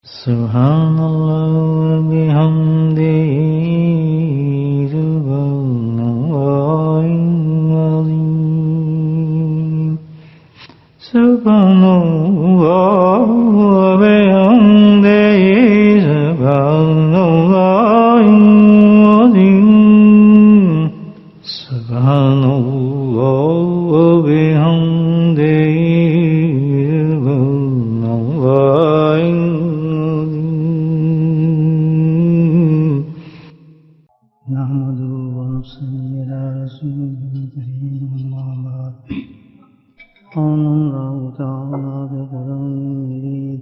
Subhanallah bihamdihi subhanallahil azim. Subhanallah bihamdihi subhanallahil azim. Subhanallah bihamdihi subhanallahil نحمده ونصلي على رسوله الكريم أما بعد قال الله تعالى بقرآنه المجيد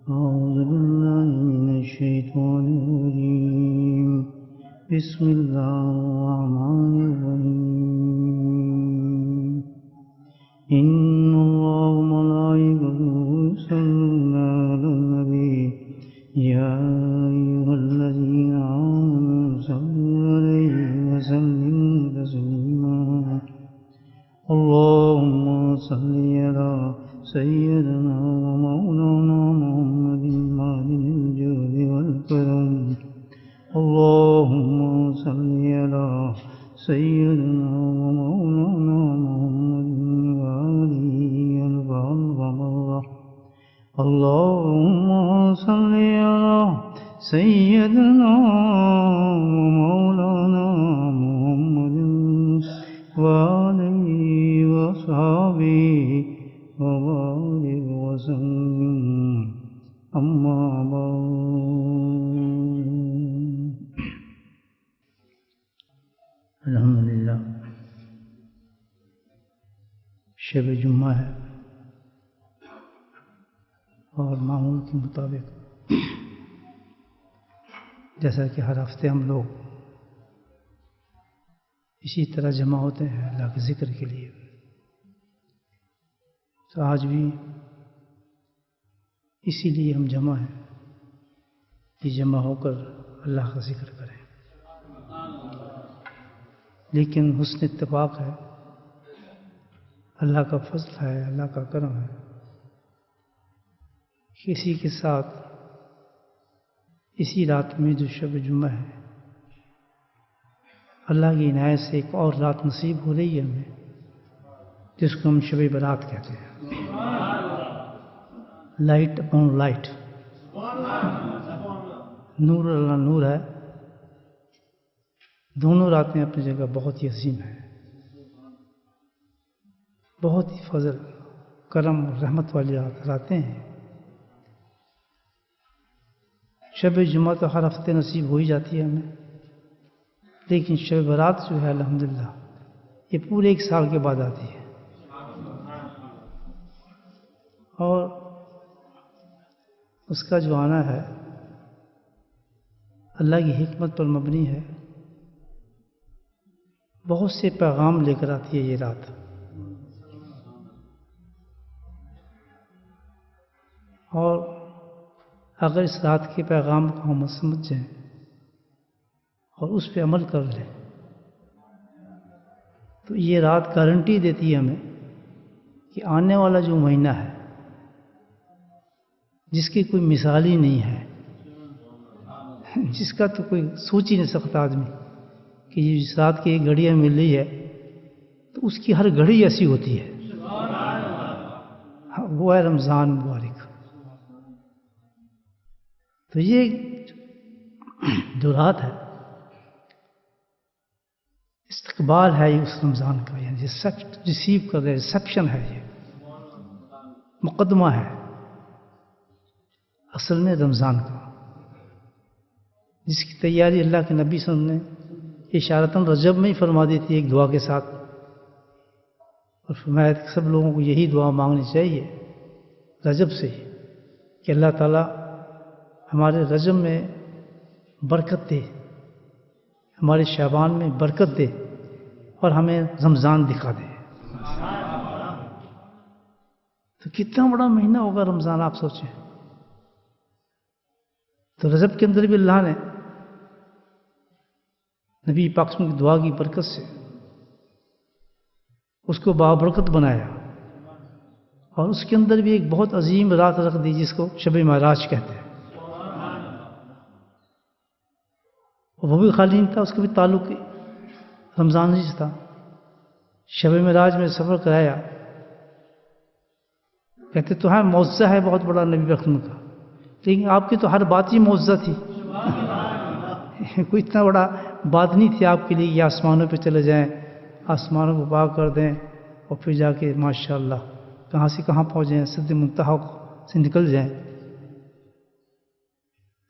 أعوذ بالله من الشيطان الرجيم بسم الله الرحمن الرحيم إن الله وملائكته يصلون على النبي يا أيها الذين آمنوا صلوا عليه وسلموا تسليما اللهم صل على سيدنا ومولانا محمد معدن الجود والكرم اللهم صل على سيدنا ومولانا محمد وآله وصحبه اللهم صل على سيدنا ومولانا محمد وآله وصحبه وبارك وسلم أما بعد الحمدللہ شب جمعہ ہے اور معمول کے مطابق جیسا کہ ہر ہفتے ہم لوگ اسی طرح جمع ہوتے ہیں اللہ کے ذکر کے لیے، تو آج بھی اسی لیے ہم جمع ہیں کہ جمع ہو کر اللہ کا ذکر کریں. لیکن حسن اتفاق ہے، اللہ کا فضل ہے، اللہ کا کرم ہے، اسی کے ساتھ اسی رات میں جو شب جمعہ ہے اللہ کی عنایت سے ایک اور رات نصیب ہو رہی ہے ہمیں، جس کو ہم شب برات کہتے ہیں. لائٹ اپون لائٹ، نور اللہ نور ہے. دونوں راتیں اپنی جگہ بہت ہی عظیم ہیں، بہت ہی فضل کرم اور رحمت والی راتیں ہیں. شب جمعہ تو ہر ہفتے نصیب ہو ہی جاتی ہے ہمیں، لیکن شب برات جو ہے الحمدللہ یہ پورے ایک سال کے بعد آتی ہے، اور اس کا جو آنا ہے اللہ کی حکمت پر مبنی ہے. بہت سے پیغام لے کر آتی ہے یہ رات، اور اگر اس رات کے پیغام کو ہم سمجھ جائیں اور اس پہ عمل کر لیں تو یہ رات گارنٹی دیتی ہے ہمیں کہ آنے والا جو مہینہ ہے جس کی کوئی مثال ہی نہیں ہے، جس کا تو کوئی سوچ ہی نہیں سکتا آدمی کہ یہ جس رات کی ایک گھڑیاں مل رہی ہے تو اس کی ہر گھڑی ایسی ہوتی ہے. وہ ہے رمضان مبارک. تو یہ جو رات ہے استقبال ہے یہ اس رمضان کا، یعنی ریسیو کر رہے ریسیپشن ہے، یہ مقدمہ ہے اصل میں رمضان کا، جس کی تیاری اللہ کے نبی صلی اللہ علیہ وسلم نے اشارتاً رجب میں ہی فرما دی تھی ایک دعا کے ساتھ، اور فرمایا کہ سب لوگوں کو یہی دعا مانگنی چاہیے رجب سے ہی کہ اللہ تعالیٰ ہمارے رجب میں برکت دے، ہمارے شعبان میں برکت دے، اور ہمیں رمضان دکھا دے. تو کتنا بڑا مہینہ ہوگا رمضان، آپ سوچیں. تو رجب کے اندر بھی اللہ نے نبی پاک کی دعا کی برکت سے اس کو بابرکت بنایا، اور اس کے اندر بھی ایک بہت عظیم رات رکھ دی جس کو شب معراج کہتے ہیں. وہ بھی خالی نہیں تھا، اس کا بھی تعلق رمضان سے تھا. شب معراج میں سفر کرایا، کہتے تو ہے معجزہ ہے بہت بڑا نبی اکرم کا، لیکن آپ کی تو ہر بات ہی معجزہ تھی. کوئی اتنا بڑا بات نہیں تھی آپ کے لیے کہ آسمانوں پہ چلے جائیں، آسمانوں کو پاک کر دیں اور پھر جا کے ماشاء اللہ کہاں سے کہاں پہنچ جائیں، سدھ منتہا سے نکل جائیں.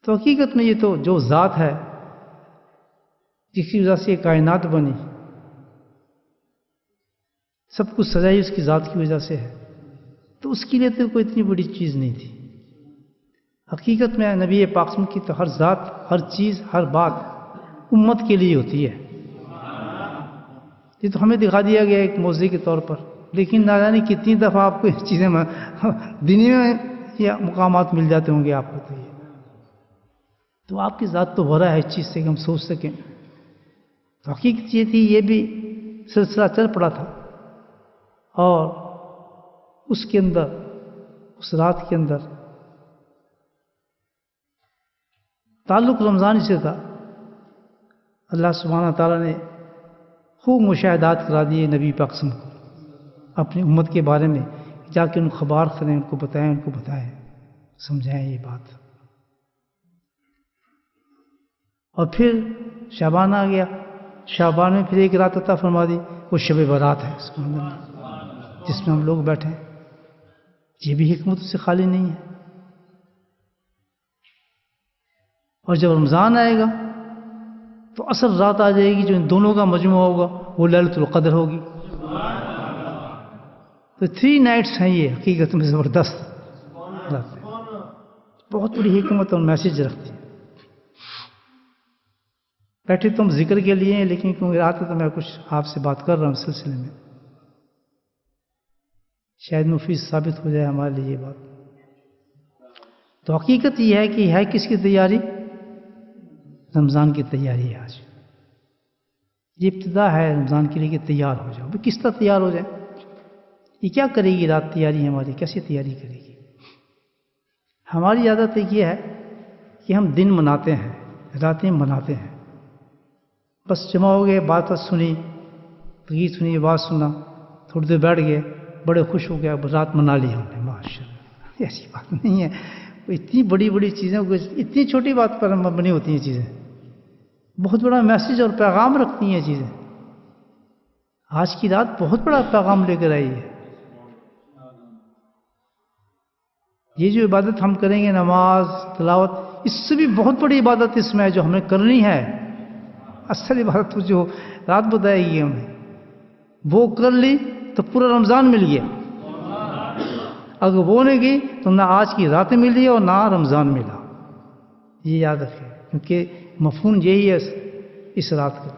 تو حقیقت میں یہ تو جو ذات ہے جس کی وجہ سے یہ کائنات بنی، سب کچھ سجائی اس کی ذات کی وجہ سے ہے، تو اس کے لیے تو کوئی اتنی بڑی چیز نہیں تھی. حقیقت میں نبی پاک صلی اللہ علیہ وسلم کی تو ہر ذات، ہر چیز، ہر بات امت کے لیے ہوتی ہے. یہ تو ہمیں دکھا دیا گیا ایک معجزے کے طور پر، لیکن نہ جانے کتنی دفعہ آپ کو اس چیزیں دنیا میں یا مقامات مل جاتے ہوں گے آپ کو. تو آپ کی ذات تو بھرا ہے اس چیز سے کہ ہم سوچ سکیں. تو حقیقت یہ تھی، یہ بھی سلسلہ چل پڑا تھا، اور اس کے اندر، اس رات کے اندر تعلق رمضان سے تھا. اللہ سبحانہ تعالیٰ نے خوب مشاہدات کرا دیے نبی پاک صلی اللہ علیہ وسلم کو اپنی امت کے بارے میں، جا کے ان کو خبر کریں، ان کو بتائیں، ان کو بتائیں، سمجھائیں یہ بات. اور پھر شعبان آ گیا، شعبان میں پھر ایک رات عطا فرما دی، وہ شب برات ہے سبحان اللہ، جس میں ہم لوگ بیٹھے ہیں. یہ بھی حکمت سے خالی نہیں ہے. اور جب رمضان آئے گا تو اصل رات آ جائے گی جو ان دونوں کا مجموعہ ہوگا، وہ لیلۃ القدر ہوگی. تو 3 نائٹس ہیں یہ، حقیقت میں زبردست رات ہے، بہت بڑی حکمت اور میسج رکھتی ہے. بیٹھے تو ہم ذکر کے لیے ہیں، لیکن کیونکہ رات ہے تو میں کچھ آپ سے بات کر رہا ہوں اس سلسلے میں، شاید مفید ثابت ہو جائے ہمارے لیے یہ بات. تو حقیقت یہ ہے کہ ہے کس کی تیاری؟ رمضان کی تیاری ہے. آج یہ ابتدا ہے رمضان کے لیے کہ تیار ہو جاؤ. کس طرح تیار ہو جائے؟ یہ کیا کرے گی رات تیاری ہماری؟ کیسے تیاری کرے گی؟ ہماری عادت یہ ہے کہ ہم دن مناتے ہیں، راتیں مناتے ہیں. بس جمع ہو گئے، بات سنی، گیت سنی، بات سنا، تھوڑی دیر بیٹھ گئے، بڑے خوش ہو گیا، رات منا لی ہم نے. ماشاء اللہ، ایسی بات نہیں ہے. اتنی بڑی بڑی چیزیں، اتنی چھوٹی بات پر بنی ہوتی ہیں چیزیں، بہت بڑا میسج اور پیغام رکھتی ہیں چیزیں. آج کی رات بہت بڑا پیغام لے کر آئی ہے. یہ جو عبادت ہم کریں گے، نماز، تلاوت، اس سے بھی بہت بڑی عبادت اس میں ہے جو ہمیں کرنی ہے. اصل عبادت جو رات بتائے گی ہمیں، وہ کر لی تو پورا رمضان مل گیا. اگر وہ نہیں گئی تو نہ آج کی رات ملی اور نہ رمضان ملا. یہ یاد رکھیں، کیونکہ مفہوم یہی ہے اس رات کا.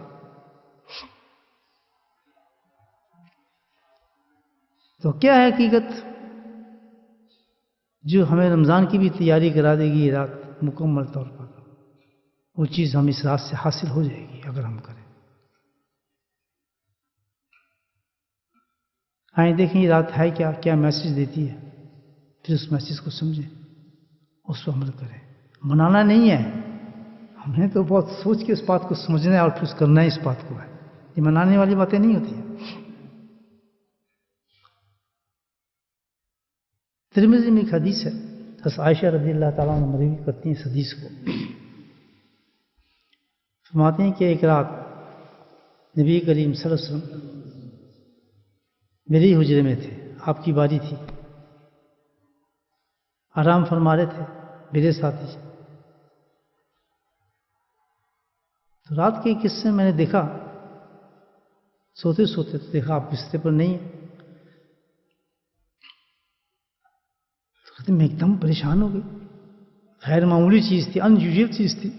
تو کیا ہے حقیقت جو ہمیں رمضان کی بھی تیاری کرا دے گی یہ رات مکمل طور پر؟ وہ چیز ہم اس رات سے حاصل ہو جائے گی اگر ہم کریں. آئیں دیکھیں یہ رات ہے کیا، کیا میسج دیتی ہے، پھر اس میسج کو سمجھیں، اس پر عمل کریں. منانا نہیں ہے، ہم نے تو بہت سوچ کے اس بات کو سمجھنا ہے اور پھر کرنا ہے اس بات کو ہے. یہ منانے والی باتیں نہیں ہوتی ہیں. ترمذی میں ایک حدیث ہے، حضرت عائشہ رضی اللہ تعالیٰ عنہ مروی کرتی ہیں اس حدیث کو. فرماتے ہیں کہ ایک رات نبی کریم صلی اللہ علیہ وسلم میری حجرے میں تھے، آپ کی باری تھی، آرام فرما رہے تھے میرے ساتھی. تو رات کے ایک حصے میں نے دیکھا، سوتے سوتے دیکھا آپ بستر پر نہیں ہیں. میں ایک دم پریشان ہو گئی. غیر معمولی چیز تھی، ان یوزول چیز تھی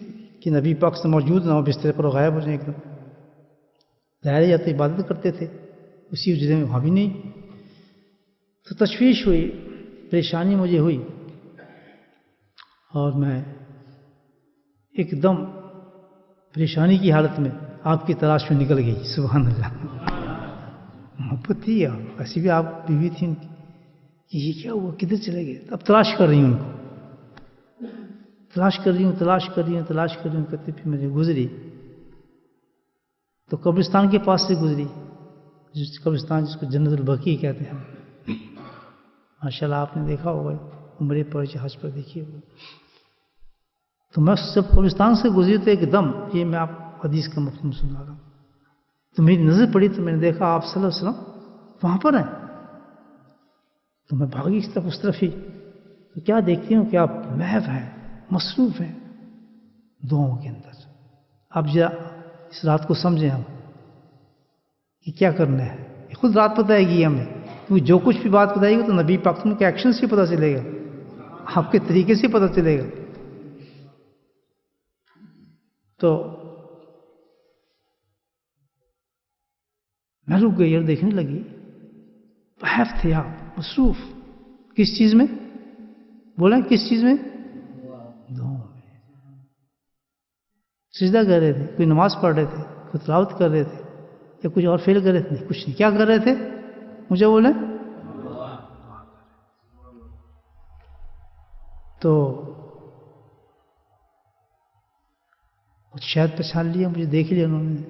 کہ نبی پاک سے موجود نہ ہو بستر پر، غائب ہو جائیں ایک دم. ظاہر یا تو عبادت کرتے تھے اسی حجرے میں، وہاں بھی نہیں. تو تشویش ہوئی، پریشانی مجھے ہوئی، اور میں ایک دم پریشانی کی حالت میں آپ کی تلاش میں نکل گئی. سبحان اللہ، محبت تھی، ایسی بھی آپ بیوی تھی ان کی، کہ یہ کیا ہوا، کدھر چلے گئے؟ اب تلاش کر رہی ہوں ان کو. تلاش کر رہی ہوں کرتے پھر مجھے گزری تو قبرستان کے پاس سے گزری، جس قبرستان جس کو جنت البقیع کہتے ہیں، ماشاء اللہ آپ نے دیکھا ہوگا، عمرے پر جہاز پر دیکھیے ہوگا۔ تو میں جب قبرستان سے گزری تو ایک دم، یہ میں آپ حدیث کا مفہوم سنا رہا ہوں، تو میری نظر پڑی تو میں نے دیکھا آپ صلی اللہ علیہ وسلم وہاں پر ہیں، تو میں بھاگی اس طرف ہی، تو کیا دیکھتی ہوں کہ آپ محو ہیں، مصروف ہیں دعاؤں کے اندر۔ اب ذرا اس رات کو سمجھیں ہم کہ کیا کرنا ہے، خود رات بتائے گی ہمیں، کیونکہ جو کچھ بھی بات بتائے گی تو نبی پاک کے ایکشن سے پتہ چلے گا، آپ کے طریقے سے پتہ چلے گا۔ تو میں رک گئی اور دیکھنے لگی، محو تھے آپ، مصروف کس چیز میں؟ بولیں کس چیز میں؟ دعاؤں میں، سجدہ کر رہے تھے، کوئی نماز پڑھ رہے تھے، کوئی تلاوت کر رہے تھے، یا کچھ اور فعل کر رہے تھے؟ کچھ نہیں، کیا کر رہے تھے؟ مجھے بولیں۔ تو شاید پہچان لیا، مجھے دیکھ لیا انہوں نے،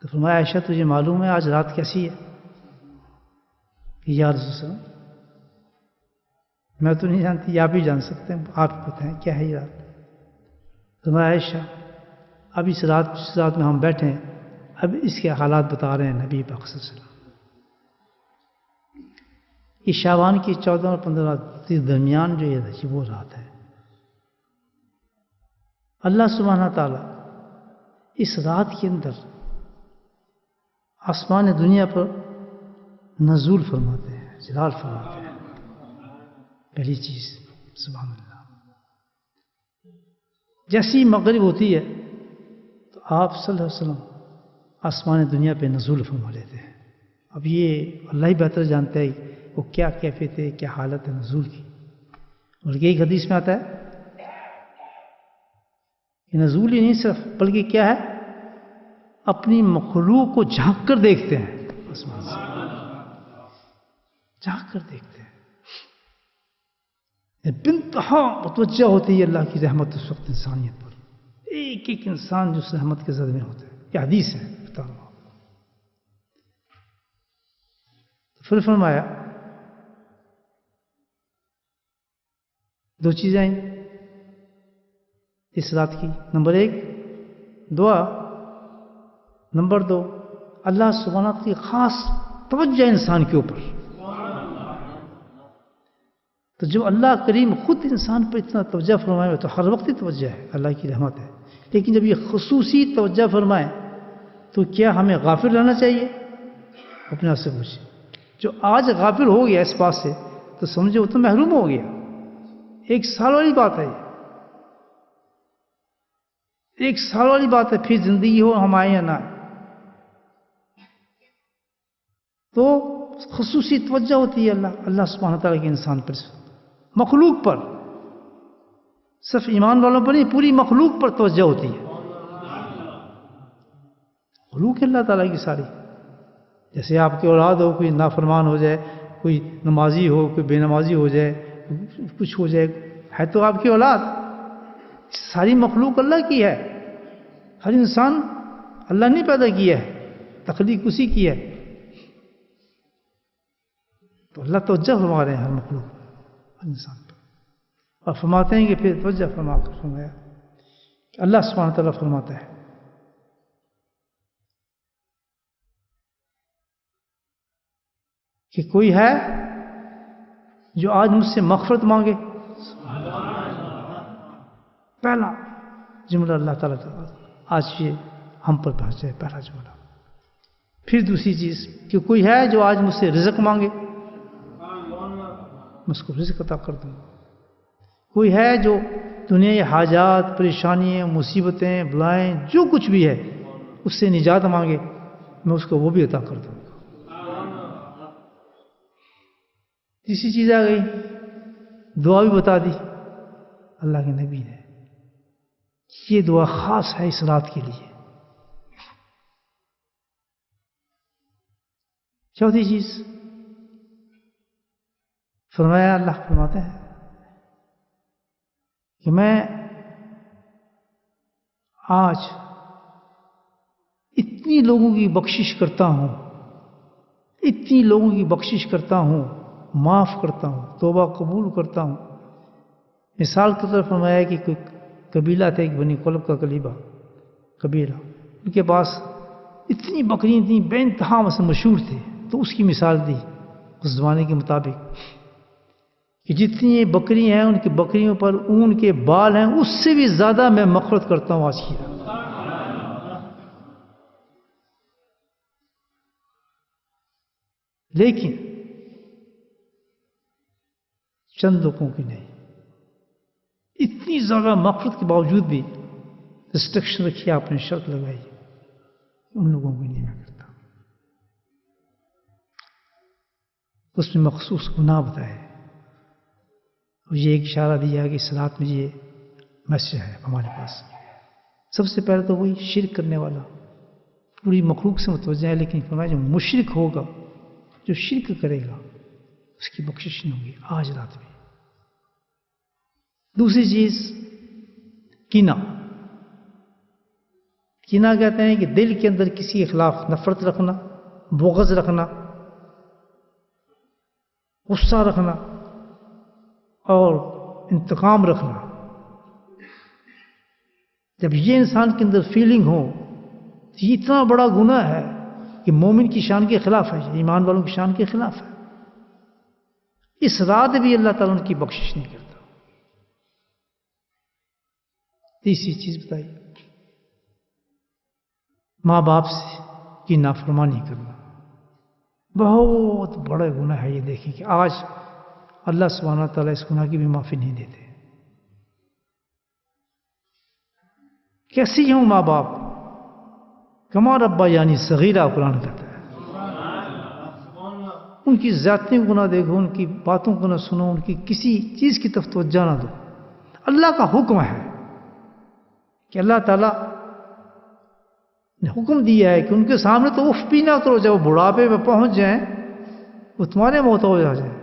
تو فرمایا عائشہ تجھے معلوم ہے آج رات کیسی ہے؟ یا رسول اللہ صلی اللہ علیہ وسلم میں تو نہیں جانتی، آپ ہی جان سکتے ہیں، آپ بتائیں کیا ہے یہ رات؟ فرمایا عائشہ اب اس رات میں ہم بیٹھے ہیں، اب اس کے حالات بتا رہے ہیں نبی پاک صلی اللہ علیہ وسلم۔ یہ شعبان کی 14 اور 15 رات کے درمیان جو یہ وہ رات ہے، اللہ سبحانہ تعالیٰ اس رات کے اندر آسمان دنیا پر نزول فرماتے ہیں، جلال فرماتے ہیں۔ پہلی چیز سبحان اللہ، جیسی مغرب ہوتی ہے تو آپ صلی اللہ علیہ وسلم آسمان دنیا پہ نزول فرما لیتے ہیں۔ اب یہ اللہ ہی بہتر جانتا ہے وہ کیا کیفیت ہے، کیا حالت ہے نزول کی۔ اور ایک حدیث میں آتا ہے کہ نزول ہی نہیں صرف، بلکہ کیا ہے، اپنی مخلوق کو جھانک کر دیکھتے ہیں، آسمان سے جھانک کر دیکھتے ہیں، بنتہا متوجہ ہوتی ہے اللہ کی رحمت اس وقت انسانیت پر، ایک ایک انسان جو اس رحمت کے زد میں ہوتا ہے۔ یہ حدیث ہے، بتا رہا ہوں۔ پھر فرمایا دو چیزیں آئیں اس رات کی، نمبر 1 دعا، نمبر 2 اللہ سبحانہ کی خاص توجہ انسان کے اوپر۔ تو جب اللہ کریم خود انسان پر اتنا توجہ فرمائے تو ہر وقت ہی توجہ ہے، اللہ کی رحمت ہے، لیکن جب یہ خصوصی توجہ فرمائے تو کیا ہمیں غافل رہنا چاہیے؟ اپنے آپ سے پوچھیں، جو آج غافل ہو گیا اس بات سے تو سمجھے وہ تو محروم ہو گیا۔ 1 سال والی بات ہے، 1 سال والی بات ہے، پھر زندگی ہو ہم آئے یا نہ آئے، تو خصوصی توجہ ہوتی ہے اللہ سبحانہ تعالیٰ کے انسان پر، مخلوق پر، صرف ایمان والوں پر نہیں، پوری مخلوق پر توجہ ہوتی ہے، مخلوق ہے اللہ تعالیٰ کی ساری۔ جیسے آپ کی اولاد ہو، کوئی نافرمان ہو جائے، کوئی نمازی ہو، کوئی بے نمازی ہو جائے، کچھ ہو جائے، ہے تو آپ کی اولاد، ساری مخلوق اللہ کی ہے، ہر انسان اللہ نے پیدا کیا ہے، تخلیق اسی کی ہے، تو اللہ توجہ فرما رہے ہیں ہر مخلوق، ہر انسان پر، اور فرماتے ہیں کہ پھر توجہ فرمایا کہ اللہ سبحانہ تعالیٰ فرماتا ہے کہ کوئی ہے جو آج مجھ سے مغفرت مانگے، پہلا جملہ اللہ تعالیٰ آج یہ ہم پر پہنچ جائے، پہلا جملہ۔ پھر دوسری چیز کہ کوئی ہے جو آج مجھ سے رزق مانگے، میں اس کو رزق عطا کر دوں گا۔ کوئی ہے جو دنیا حاجات، پریشانیاں، مصیبتیں، بلائیں، جو کچھ بھی ہے اس سے نجات مانگے، میں اس کو وہ بھی عطا کر دوں گا۔ تیسری چیز آ گئی، دعا بھی بتا دی اللہ کے نبی نے، یہ دعا خاص ہے اس رات کے لیے۔ چوتھی چیز فرمایا، اللہ فرماتے ہیں کہ میں آج اتنی لوگوں کی بخشش کرتا ہوں، اتنی لوگوں کی بخشش کرتا ہوں، معاف کرتا ہوں، توبہ قبول کرتا ہوں. مثال کے طور پر فرمایا کہ کوئی قبیلہ تھا، ایک بنی قلب کا قبیلہ، ان کے پاس اتنی بکریاں تھیں، بے انتہا سے مشہور تھے. تو اس کی مثال دی اس زمانے کے مطابق کہ جتنی یہ بکری ہیں، ان کی بکریوں پر اون کے بال ہیں، اس سے بھی زیادہ میں مغفرت کرتا ہوں آج کی رات. لیکن چند لوگوں کی نہیں. اتنی زیادہ مغفرت کے باوجود بھی ریسٹرکشن رکھی، آپ نے شرط لگائی، ان لوگوں کی نہیں میں کرتا. اس میں مخصوص گناہ بتائے اور یہ ایک اشارہ دیا کہ صلات میں یہ مسئلہ ہے ہمارے پاس. سب سے پہلے تو وہی شرک کرنے والا پوری مخلوق سے متوجہ ہے، لیکن فرمایا جو مشرک ہوگا، جو شرک کرے گا، اس کی بخشش نہیں ہوگی آج رات میں. دوسری چیز کینہ. کینہ کہتے ہیں کہ دل کے اندر کسی کے خلاف نفرت رکھنا، بغض رکھنا، غصہ رکھنا اور انتقام رکھنا. جب یہ انسان کے اندر فیلنگ ہو تو یہ اتنا بڑا گناہ ہے کہ مومن کی شان کے خلاف ہے، ایمان والوں کی شان کے خلاف ہے. اس رات بھی اللہ تعالیٰ ان کی بخشش نہیں کرتا. تیسری چیز بتائی ماں باپ سے کی نافرمانی کرنا. بہت بڑا گناہ ہے یہ. دیکھیں کہ آج اللہ سبحانہ تعالیٰ اس گناہ کی بھی معافی نہیں دیتے. کیسی ہوں ماں باپ، کما ربا یعنی صغیرہ قرآن کہتا ہے. ان کی ذاتی گناہ دیکھو، ان کی باتوں کو نہ سنو، ان کی کسی چیز کی طرف توجہ نہ دو. اللہ کا حکم ہے کہ اللہ تعالیٰ نے حکم دیا ہے کہ ان کے سامنے تو اف بھی نہ کرو. جب وہ بڑھاپے میں پہنچ جائیں، وہ تمہارے محتاج ہو جائیں،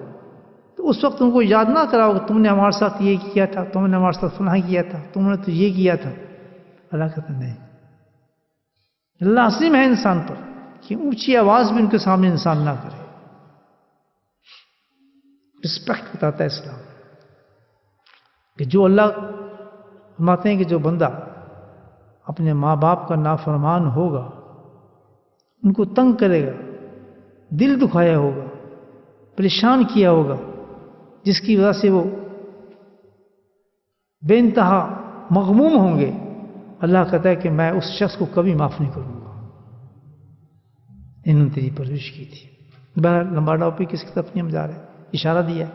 تو اس وقت ان کو یاد نہ کراؤ کہ تم نے ہمارے ساتھ یہ کیا تھا، تم نے ہمارے ساتھ فلاں کیا تھا، تم نے تو یہ کیا تھا. اللہ کہتا نہیں. لازم ہے انسان پر کہ اونچی آواز بھی ان کے سامنے انسان نہ کرے. رسپیکٹ بتاتا ہے اسلام کہ جو اللہ فرماتے ہیں کہ جو بندہ اپنے ماں باپ کا نافرمان ہوگا، ان کو تنگ کرے گا، دل دکھایا ہوگا، پریشان کیا ہوگا، جس کی وجہ سے وہ بے انتہا مغموم ہوں گے، اللہ کہتا ہے کہ میں اس شخص کو کبھی معاف نہیں کروں گا. انہوں نے تیری پرورش کی تھی. بہرحال لمبا ٹاپک کس کی طرف نہیں ہم جا رہے، اشارہ دیا.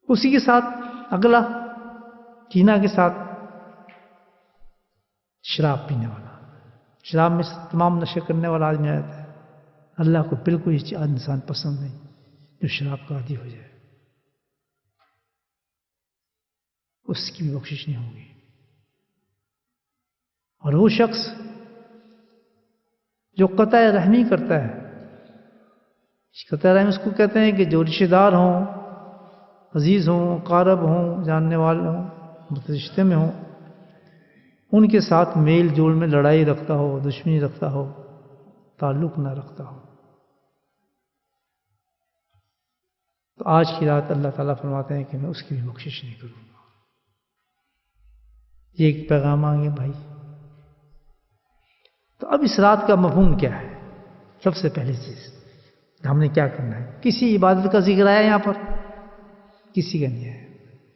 اسی کے ساتھ اگلا کینہ کے ساتھ شراب پینے والا. شراب میں تمام نشے کرنے والا آدمی آتا ہے. اللہ کو بالکل یہ انسان پسند نہیں جو شراب کا عادی ہو جائے. اس کی بھی بخشش نہیں ہوگی. اور وہ شخص جو قطع رحمی کرتا ہے، قطع رحمی اس کو کہتے ہیں کہ جو رشتہ دار ہوں، عزیز ہوں، قارب ہوں، جاننے والے ہوں، رشتے میں ہوں، ان کے ساتھ میل جول میں لڑائی رکھتا ہو، دشمنی رکھتا ہو، تعلق نہ رکھتا ہو. تو آج کی رات اللہ تعالیٰ فرماتے ہیں کہ میں اس کی بھی بخشش نہیں کروں گا. یہ ایک پیغام آگے بھائی. تو اب اس رات کا مفہوم کیا ہے؟ سب سے پہلی چیز ہم نے کیا کرنا ہے؟ کسی عبادت کا ذکر آیا یہاں پر؟ کسی کا نہیں ہے.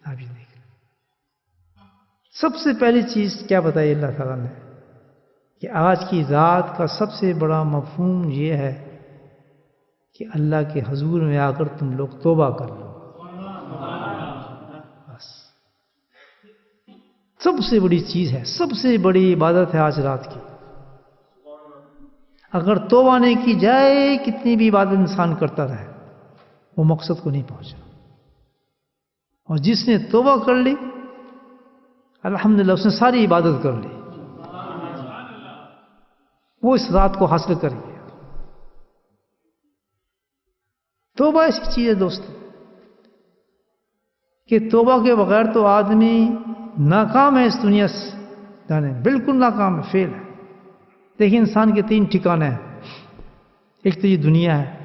آپ یہ دیکھ لیں. سب سے پہلی چیز کیا بتائی اللہ تعالیٰ نے کہ آج کی رات کا سب سے بڑا مفہوم یہ ہے کہ اللہ کے حضور میں آ کر تم لوگ توبہ کر لو. بس سب سے بڑی چیز ہے، سب سے بڑی عبادت ہے آج رات کی. اگر توبہ نہیں کی جائے، کتنی بھی عبادت انسان کرتا رہے، وہ مقصد کو نہیں پہنچا. اور جس نے توبہ کر لی، الحمدللہ اس نے ساری عبادت کر لی، وہ اس رات کو حاصل کر گیا. توبہ ایسی چیز ہے دوستو کہ توبہ کے بغیر تو آدمی ناکام ہے اس دنیا سے جانے، بالکل ناکام ہے، فیل ہے۔ دیکھیں انسان کے 3 ٹھکانے ہیں۔ ایک تو یہ دنیا ہے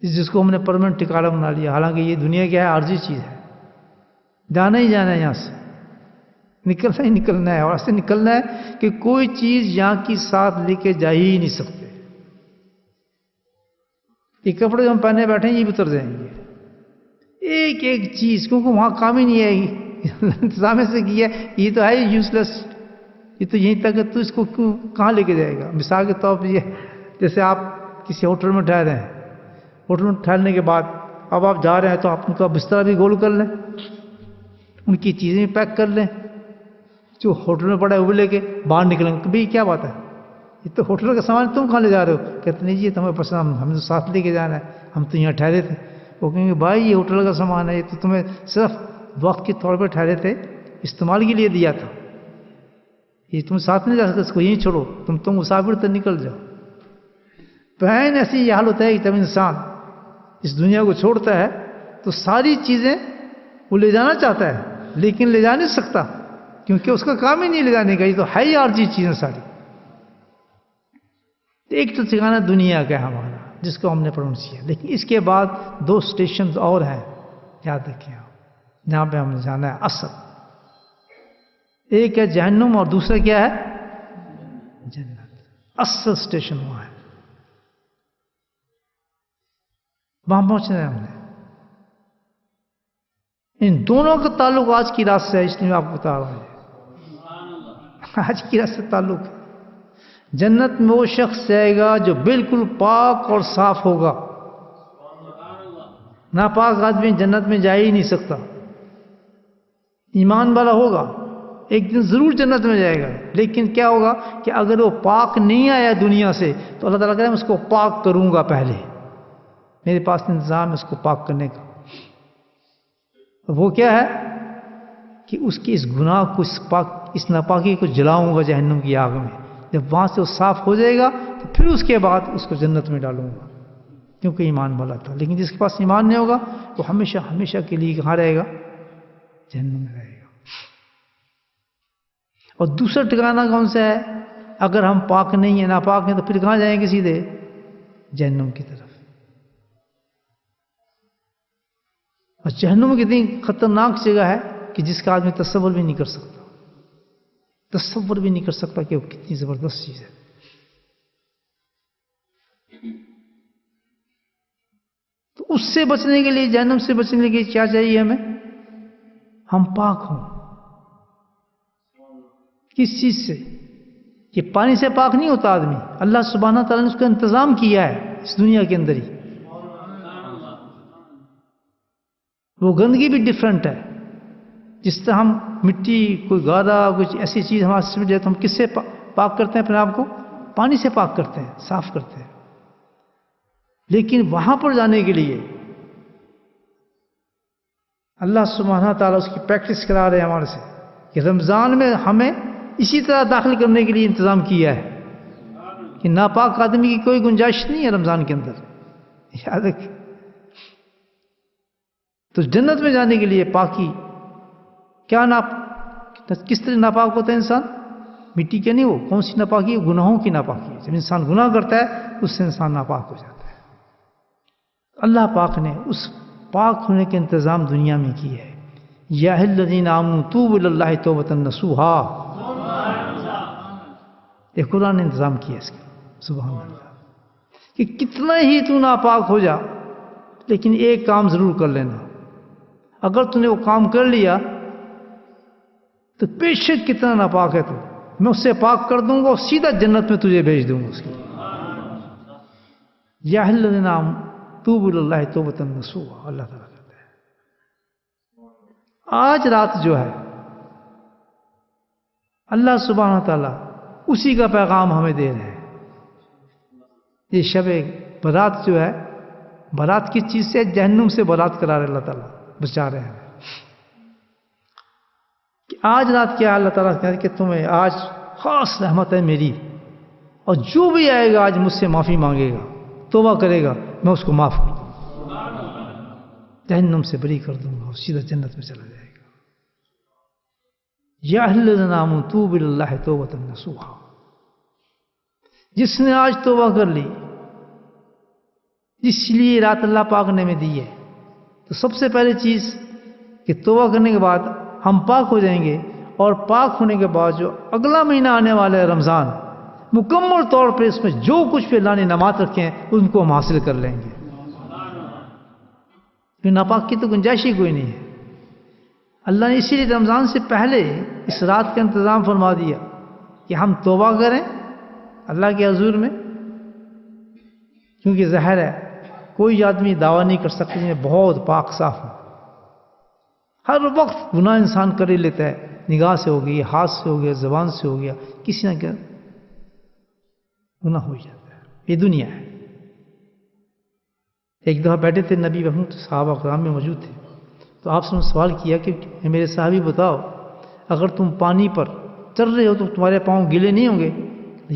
جس کو ہم نے پرماننٹ ٹھکانہ بنا لیا، حالانکہ یہ دنیا کیا ہے؟ عارضی چیز ہے، جانا ہی جانا ہے، یہاں سے نکلنا ہی نکلنا ہے، اور ایسے نکلنا ہے کہ کوئی چیز یہاں کی ساتھ لے کے جا ہی نہیں سکتے۔ یہ کپڑے جو ہم پہنے بیٹھے ہیں یہ بھی اتر جائیں گے، ایک ایک چیز، کیونکہ وہاں کام ہی نہیں آئے گی۔ انتظام سے کیا یہ تو ہے یوز لیس، یہ تو یہیں تک ہے، تو اس کو کہاں لے کے جائے گا؟ مثال کے طور پر یہ جیسے آپ کسی ہوٹل میں ٹھہرے ہیں، ہوٹل میں ٹھہرنے کے بعد اب آپ جا رہے ہیں تو آپ ان کا بستر بھی گول کر لیں، ان کی چیزیں بھی پیک کر لیں، جو ہوٹل میں پڑا ہے وہ لے کے باہر نکلیں گے۔ بھئی کیا بات ہے، یہ تو ہوٹل کا سامان تم کہاں لے جا رہے ہو؟ کہتے نہیں جی یہ تو ہمیں پسند، ہمیں تو ساتھ لے کے جانا ہے، ہم تو یہاں ٹھہرے تھے۔ وہ کہیں گے بھائی یہ ہوٹل کا سامان ہے، یہ تو تمہیں صرف وقت کے طور پہ ٹھہرے تھے، استعمال کے لیے دیا تھا، یہ تم ساتھ نہیں جا سکتے، اس کو یہیں چھوڑو، تم مسافر تو نکل جاؤ۔ بہن ایسی یہ حال ہوتا ہے کہ جب انسان اس دنیا کو چھوڑتا ہے تو ساری چیزیں وہ لے جانا چاہتا ہے لیکن لے جا نہیں سکتا، کیونکہ اس کا کام ہی نہیں لے جانے کا، یہ تو ہے ہی عارضی چیزیں ساری۔ ایک تو ٹھکانہ دنیا کا ہے ہمارا جس کو ہم نے پرونس کیا، لیکن اس کے بعد 2 اسٹیشنز اور ہیں، یاد رکھیں آپ، جہاں پہ ہم نے جانا ہے اصل۔ ایک ہے جہنم اور دوسرا کیا ہے؟ جنت۔ اصل اسٹیشن وہاں ہے، وہاں پہنچنا ہے ہم نے۔ ان دونوں کا تعلق آج کی رات سے ہے، اس لیے میں آپ کو بتا رہا ہوں، آج کی رات سے تعلق ہے۔ جنت میں وہ شخص جائے گا جو بالکل پاک اور صاف ہوگا، ناپاک آدمی جنت میں جا ہی نہیں سکتا۔ ایمان والا ہوگا ایک دن ضرور جنت میں جائے گا، لیکن کیا ہوگا کہ اگر وہ پاک نہیں آیا دنیا سے تو اللہ تعالیٰ کہتا ہے میں اس کو پاک کروں گا، پہلے میرے پاس انتظام ہے اس کو پاک کرنے کا۔ وہ کیا ہے کہ اس کی اس گناہ کو، اس ناپاکی کو جلاؤں گا جہنم کی آگ میں۔ جب وہاں سے وہ صاف ہو جائے گا تو پھر اس کے بعد اس کو جنت میں ڈالوں گا، کیونکہ ایمان والا تھا۔ لیکن جس کے پاس ایمان نہیں ہوگا وہ ہمیشہ ہمیشہ کے لیے کہاں رہے گا؟ جہنم میں رہے گا۔ اور دوسرا ٹھکانہ کون سا ہے؟ اگر ہم پاک نہیں ہیں، ناپاک ہیں، تو پھر کہاں جائیں گے؟ سیدھے جہنم کی طرف۔ اور جہنم کتنی خطرناک جگہ ہے کہ جس کا آدمی تصور بھی نہیں کر سکتا، تصور بھی نہیں کر سکتا کہ وہ کتنی زبردست چیز ہے۔ تو اس سے بچنے کے لیے، جہنم سے بچنے کے لیے کیا چاہیے ہمیں؟ ہم پاک ہوں۔ کس چیز سے؟ کہ پانی سے پاک نہیں ہوتا آدمی، اللہ سبحانہ تعالیٰ نے اس کا انتظام کیا ہے اس دنیا کے اندر ہی۔ وہ گندگی بھی ڈیفرنٹ ہے، جس طرح ہم مٹی، کوئی گادا، کچھ ایسی چیز ہمارے سے مل جائے تو ہم کس سے پاک کرتے ہیں اپنے آپ کو؟ پانی سے پاک کرتے ہیں، صاف کرتے ہیں۔ لیکن وہاں پر جانے کے لیے اللہ سبحانہ تعالیٰ اس کی پریکٹس کرا رہے ہیں ہمارے سے کہ رمضان میں ہمیں اسی طرح داخل کرنے کے لیے انتظام کیا ہے کہ ناپاک آدمی کی کوئی گنجائش نہیں ہے رمضان کے اندر، یاد رکھیں۔ تو جنت میں جانے کے لیے پاکی کیا کس طرح ناپاک ہوتا ہے انسان؟ مٹی کے نہیں، وہ کون سی ناپاکی ہے؟ گناہوں کی ناپاکی ہے۔ جب انسان گناہ کرتا ہے اس سے انسان ناپاک ہو جاتا ہے۔ اللہ پاک نے اس پاک ہونے کے انتظام دنیا میں کی ہے۔ یا الذین آمنوا توبوا الی اللہ توبۃ نصوحا، یہ قرآن نے انتظام کیا اس کا، سبحان اللہ، کہ کتنا ہی تو ناپاک ہو جا لیکن ایک کام ضرور کر لینا۔ اگر تو نے وہ کام کر لیا تو بے شک کتنا ناپاک ہے تو میں اس سے پاک کر دوں گا اور سیدھا جنت میں تجھے بھیج دوں گا اس کے۔ یا الذین آمنوا توبوا الی اللہ توبۃ نصوحا، اللہ تعالیٰ کہتا ہے۔ آج رات جو ہے اللہ سبحانہ تعالیٰ اسی کا پیغام ہمیں دے رہے ہیں۔ یہ شب برات جو ہے، برات کس چیز سے؟ جہنم سے برات کرا رہے اللہ تعالیٰ، بچا رہے ہیں کہ آج رات کیا اللہ تعالیٰ کہتے ہیں کہ تمہیں آج خاص رحمت ہے میری، اور جو بھی آئے گا آج مجھ سے معافی مانگے گا، توبہ کرے گا، میں اس کو معاف کر دوں۔ جہنم سے بری کر دوں گا اور سیدھا جنت میں چلا جائے گا۔ یا اہل الذین آمنوا توبوا الی اللہ توبۃ نصوحا، جس نے آج توبہ کر لی، جس لیے رات اللہ پاک نے ہمیں دی ہے، تو سب سے پہلی چیز کہ توبہ کرنے کے بعد ہم پاک ہو جائیں گے، اور پاک ہونے کے بعد جو اگلا مہینہ آنے والا ہے رمضان، مکمل طور پر اس میں جو کچھ بھی اللہ نے نعمات رکھے ہیں ان کو ہم حاصل کر لیں گے، کہ ناپاک کی تو گنجائش ہی کوئی نہیں ہے۔ اللہ نے اسی لیے رمضان سے پہلے اس رات کا انتظام فرما دیا کہ ہم توبہ کریں اللہ کے حضور میں، کیونکہ ظاہر ہے کوئی آدمی دعویٰ نہیں کر سکتا کہ بہت پاک صاف ہو، ہر وقت گناہ انسان کر ہی لیتا ہے، نگاہ سے ہو گیا، ہاتھ سے ہو گیا، زبان سے ہو گیا، کسی نہ کسی گناہ ہو جاتا ہے، یہ دنیا ہے۔ ایک دفعہ بیٹھے تھے نبی محمد، صحابہ کرام میں موجود تھے، تو آپ سے نے سوال کیا کہ میرے صحابی بتاؤ، اگر تم پانی پر چل رہے ہو تو تمہارے پاؤں گیلے نہیں ہوں گے؟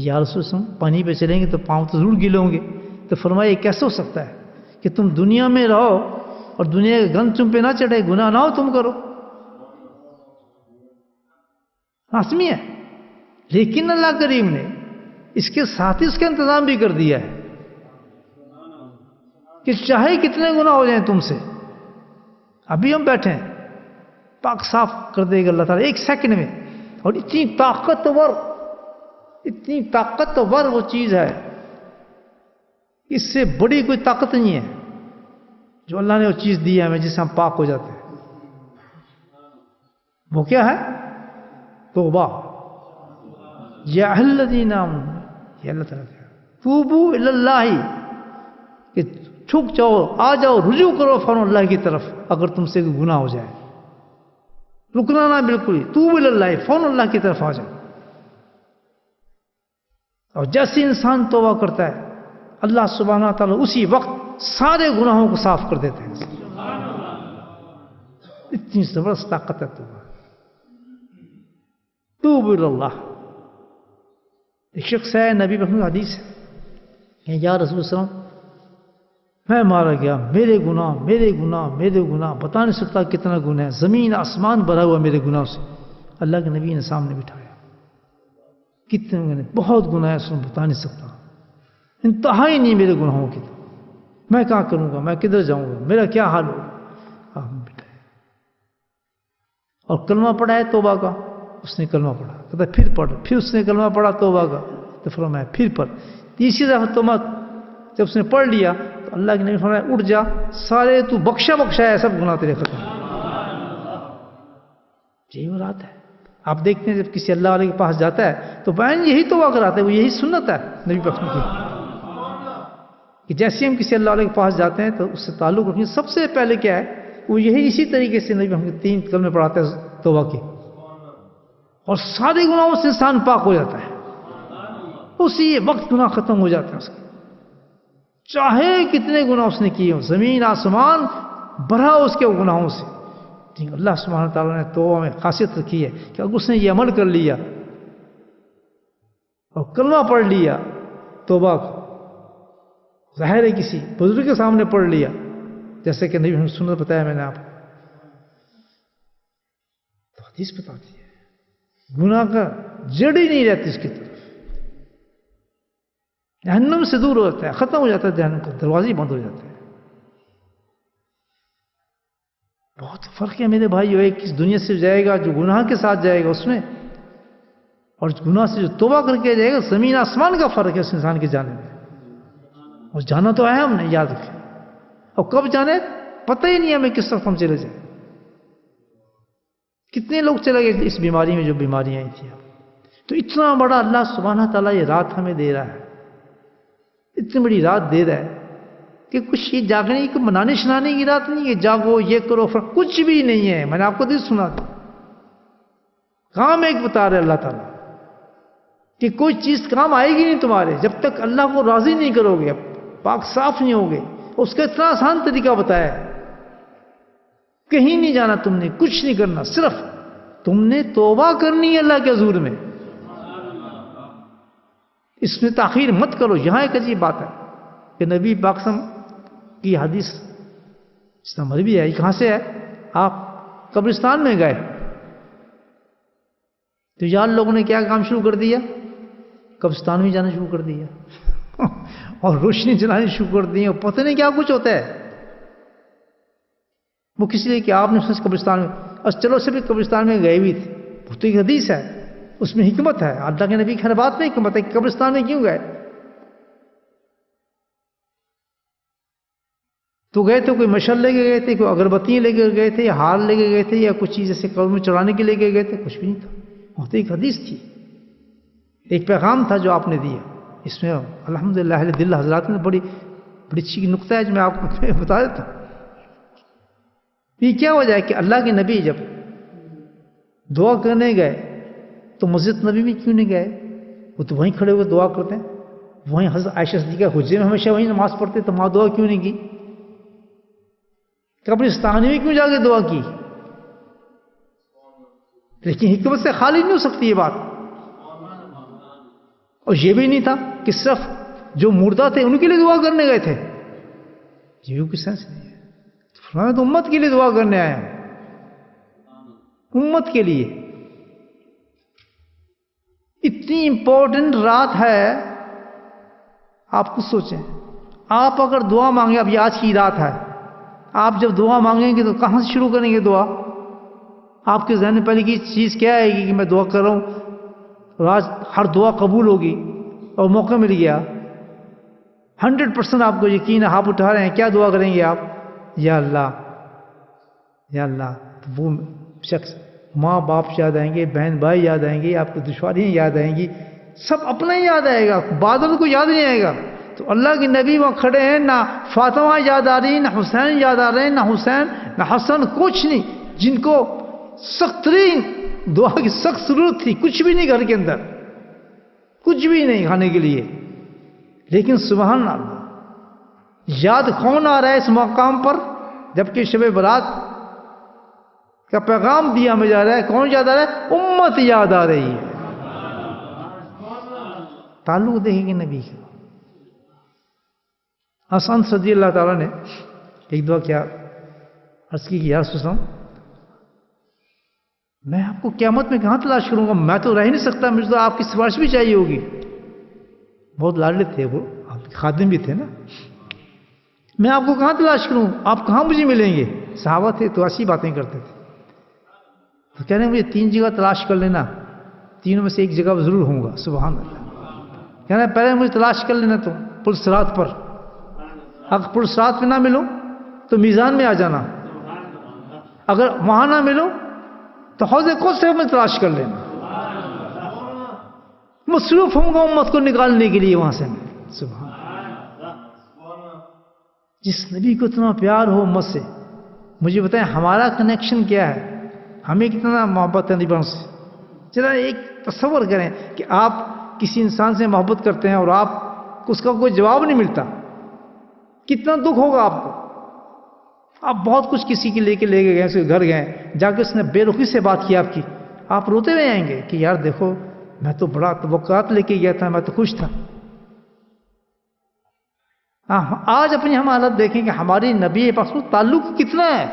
یا رسول اللہ، پانی پہ چلیں گے تو پاؤں تو ضرور گیلے ہوں گے۔ تو فرمایا یہ کیسے ہو سکتا ہے کہ تم دنیا میں رہو اور دنیا کے گند تم پہ نہ چڑھے، گناہ نہ ہو تم کرو؟ لازمی ہے، لیکن اللہ کریم نے اس کے ساتھ ہی اس کا انتظام بھی کر دیا ہے کہ چاہے کتنے گناہ ہو جائیں تم سے، ابھی ہم بیٹھے ہیں، پاک صاف کر دے گا اللہ تعالیٰ ایک سیکنڈ میں۔ اور اتنی طاقتور وہ چیز ہے، اس سے بڑی کوئی طاقت نہیں ہے جو اللہ نے وہ چیز دی ہے ہمیں جس سے ہم پاک ہو جاتے ہیں۔ وہ کیا ہے؟ توبہ۔ یا اہل الذین آمنوا، یہ اللہ تعالیٰ کہا توبوا الی اللہ، کہ چھک جاؤ، آ جاؤ، رجوع کرو فوراً اللہ کی طرف اگر تم سے کوئی گناہ ہو جائے، رکنا نہ بالکل ہی، توبوا الی اللہ، فوراً اللہ کی طرف آ جاؤ۔ اور جیسے انسان توبہ کرتا ہے اللہ سبحانہ تعالیٰ اسی وقت سارے گناہوں کو صاف کر دیتے ہیں۔ اتنی زبردست طاقت ہے توبہ۔ توبوا الی اللہ۔ ایک شخص ہے، نبی محمد حدیث ہے کہ یا رسول اللہ صلی اللہ علیہ وسلم، میں مارا گیا، میرے گناہ بتا نہیں سکتا کتنا گناہ ہے، زمین آسمان بھرا ہوا میرے گناہوں سے۔ اللہ کے نبی نے سامنے بٹھایا، کتنے گناہ، بہت گناہ ہے، سن بتا نہیں سکتا، انتہائی نہیں میرے گناہوں کی، تو میں کہاں کروں گا، میں کدھر جاؤں گا، میرا کیا حال ہوگا؟ آپ نے بٹھایا اور کلمہ پڑھا ہے توبہ کا، اس نے کلمہ پڑھا، کہتا پھر پڑھ، پھر اس نے کلمہ پڑھا توبہ کا، تو فرمایا پھر پڑھ، تیسری دفعہ توبہ جب اس نے پڑھ لیا تو اللہ کے نبی فرمایا اٹھ جا، سارے تو بخشا ہے، سب گناہ تیرے ختم۔ یہی وہ رات ہے، آپ دیکھتے ہیں جب کسی اللہ والے کے پاس جاتا ہے تو بہن یہی توبہ کراتا ہے، وہ یہی سنت ہے نبی پاک کی کہ جیسے ہم کسی اللہ والے کے پاس جاتے ہیں تو اس سے تعلق رکھیں، سب سے پہلے کیا ہے، وہ یہی اسی طریقے سے نبی پاک 3 کلمے پڑھاتے ہیں توبہ کے، اور سارے گناہوں سے انسان پاک ہو جاتا ہے، اسی وقت گناہ ختم ہو جاتے ہیں اس کے، چاہے کتنے گناہ اس نے کیے ہوں، زمین آسمان بھرا اس کے گناہوں سے۔ اللہ سبحانہ تعالیٰ نے توبہ میں خاصیت رکھی ہے کہ اگر اس نے یہ عمل کر لیا اور کلمہ پڑھ لیا توبہ کو، ظاہر ہے کسی بزرگ کے سامنے پڑھ لیا، جیسے کہ نبی سنت بتایا میں نے آپ کو، تو حدیث بتاتی ہے گناہ کا جڑ ہی نہیں رہتی اس کی طرف، جہنم سے دور ہو جاتا ہے، ختم ہو جاتا ہے، جہنم کا دروازے بند ہو جاتے ہیں۔ بہت فرق ہے میرے بھائیو، ایک اس دنیا سے جائے گا جو گناہ کے ساتھ جائے گا اس میں، اور گناہ سے جو توبہ کر کے جائے گا، زمین آسمان کا فرق ہے اس انسان کے جانے میں۔ اور جانا تو ہے ہم نے، یاد رکھیں، اور کب جانے پتہ ہی نہیں ہمیں کس وقت ہم چلے جائیں۔ کتنے لوگ چلے گئے اس بیماری میں جو بیماریاں آئی تھیں، تو اتنا بڑا اللہ سبحانہ تعالیٰ یہ رات ہمیں دے رہا ہے، اتنی بڑی رات دے رہا ہے کہ کچھ یہ جاگنے کی منانے شنانے کی رات نہیں ہے، جاگو یہ کرو کچھ بھی نہیں ہے۔ میں نے آپ کو دل سنا تھا، کام ایک بتا رہے اللہ تعالیٰ کہ کوئی چیز کام آئے گی نہیں تمہارے جب تک اللہ کو راضی نہیں کرو گے، پاک صاف نہیں ہوگے۔ اس کا اتنا آسان طریقہ بتایا ہے، کہیں نہیں جانا تم نے، کچھ نہیں کرنا، صرف تم نے توبہ کرنی ہے اللہ کے حضور میں، اس میں تاخیر مت کرو۔ یہاں ایک عجیب بات ہے کہ نبی پاک کی حدیث اس طرح مر بھی ہے. کہاں سے ہے؟ آپ قبرستان میں گئے تو یار لوگوں نے کیا کام شروع کر دیا؟ قبرستان میں جانا شروع کر دیا اور روشنی جلانی شروع کر دی اور پتہ نہیں کیا کچھ ہوتا ہے. وہ کس لیے کہ آپ نے سوچ قبرستان میں، اور چلو سبھی قبرستان میں گئے بھی تھے، وہ تو ایک حدیث ہے، اس میں حکمت ہے، اللہ کے نبی کی ہر بات میں حکمت ہے کہ قبرستان میں کیوں گئے. تو گئے تو کوئی مشعل لے کے گئے تھے، کوئی اگربتیاں لے کے گئے تھے، یا ہار لے کے گئے تھے، یا کچھ چیز ایسے قبر میں چڑھانے کے لے کے گئے تھے؟ کچھ بھی نہیں تھا. وہ تو ایک حدیث تھی، ایک پیغام تھا جو آپ نے دیا. اس میں الحمدللہ اہل دل حضرات نے بڑی اچھی نقطہ ہے جو میں آپ کو بتا دیتا ہوں. یہ کیا وجہ ہے کہ اللہ کے نبی جب دعا کرنے گئے تو مسجد نبی میں کیوں نہیں گئے؟ وہ تو وہیں کھڑے ہوئے دعا کرتے ہیں، وہیں حضرت عائشہ صدیقہ حجرے میں ہمیشہ وہیں نماز پڑھتے، تو وہاں دعا کیوں نہیں کی؟ قبرستان میں کیوں جا کے دعا کی؟ لیکن حکمت سے خالی نہیں ہو سکتی یہ بات. اور یہ بھی نہیں تھا کہ صرف جو مردہ تھے ان کے لیے دعا کرنے گئے تھے، یہ بھی کچھ سینس نہیں ہے. میں تو امت کے لیے دعا کرنے آیا ہوں، امت کے لیے. اتنی امپورٹنٹ رات ہے، آپ کچھ سوچیں. آپ اگر دعا مانگیں، اب یہ آج کی رات ہے، آپ جب دعا مانگیں گے تو کہاں سے شروع کریں گے دعا؟ آپ کے ذہن میں پہلے کی چیز کیا آئے گی کہ میں دعا کر رہا ہوں اور آج ہر دعا قبول ہوگی اور موقع مل گیا. 100% آپ کو یقین ہے، آپ اٹھا رہے ہیں، کیا دعا کریں گے آپ؟ یا اللہ، یا اللہ. وہ شخص، ماں باپ یاد آئیں گے، بہن بھائی یاد آئیں گے، آپ کی دشواریاں یاد آئیں گی، سب اپنا ہی یاد آئے گا، بادل کو یاد نہیں آئے گا. تو اللہ کے نبی وہاں کھڑے ہیں، نہ فاطمہ یاد آ رہی، نہ حسین یاد آ رہے ہیں، نہ حسین نہ حسن، کچھ نہیں. جن کو سخت ترین دعا کی سخت ضرورت تھی، کچھ بھی نہیں گھر کے اندر، کچھ بھی نہیں کھانے کے لیے، لیکن سبحان اللہ یاد کون آ رہا ہے اس مقام پر جبکہ شب برات کا پیغام دیا ہمیں جا رہا ہے؟ کون یاد آ رہا ہے؟ امت یاد آ رہی ہے. تعلق دیکھیں گے نبی کا. حسن رضی اللہ تعالیٰ نے ایک دعا کیا عرض کی کہ یا رسول اللہ، میں آپ کو قیامت میں کہاں تلاش کروں گا؟ میں تو رہ نہیں سکتا، مجھے تو آپ کی سفارش بھی چاہیے ہوگی. بہت لاڈلے تھے وہ، آپ کے خادم بھی تھے نا. میں آپ کو کہاں تلاش کروں؟ آپ کہاں مجھے ملیں گے؟ صحابہ تھے تو ایسی باتیں کرتے تھے. تو کہہ رہے ہیں مجھے 3 جگہ تلاش کر لینا، تینوں میں سے ایک جگہ ضرور ہوں گا. سبحان اللہ. کہہ رہے ہیں پہلے مجھے تلاش کر لینا تو پل صراط پر، اگر پل صراط پہ نہ ملوں تو میزان میں آ جانا، اگر وہاں نہ ملوں تو حوض کوثر میں تلاش کر لینا. مصروف ہوں گا امت کو نکالنے کے لیے وہاں سے. سبحان اللہ. جس نبی کو اتنا پیار ہو امت سے، مجھے بتائیں ہمارا کنیکشن کیا ہے؟ ہمیں کتنا محبت ہے نبی سے؟ ذرا ایک تصور کریں کہ آپ کسی انسان سے محبت کرتے ہیں اور آپ کو اس کا کوئی جواب نہیں ملتا، کتنا دکھ ہوگا آپ کو. آپ بہت کچھ کسی کے لے کے گئے، اس کے گھر گئے، جا کے اس نے بے رخی سے بات کی آپ کی، آپ روتے ہوئے آئیں گے کہ یار دیکھو میں تو بڑا توقعات لے کے گیا تھا، میں تو خوش تھا. آج اپنی ہم حالت دیکھیں کہ ہماری نبی پاک تعلق کتنا ہے،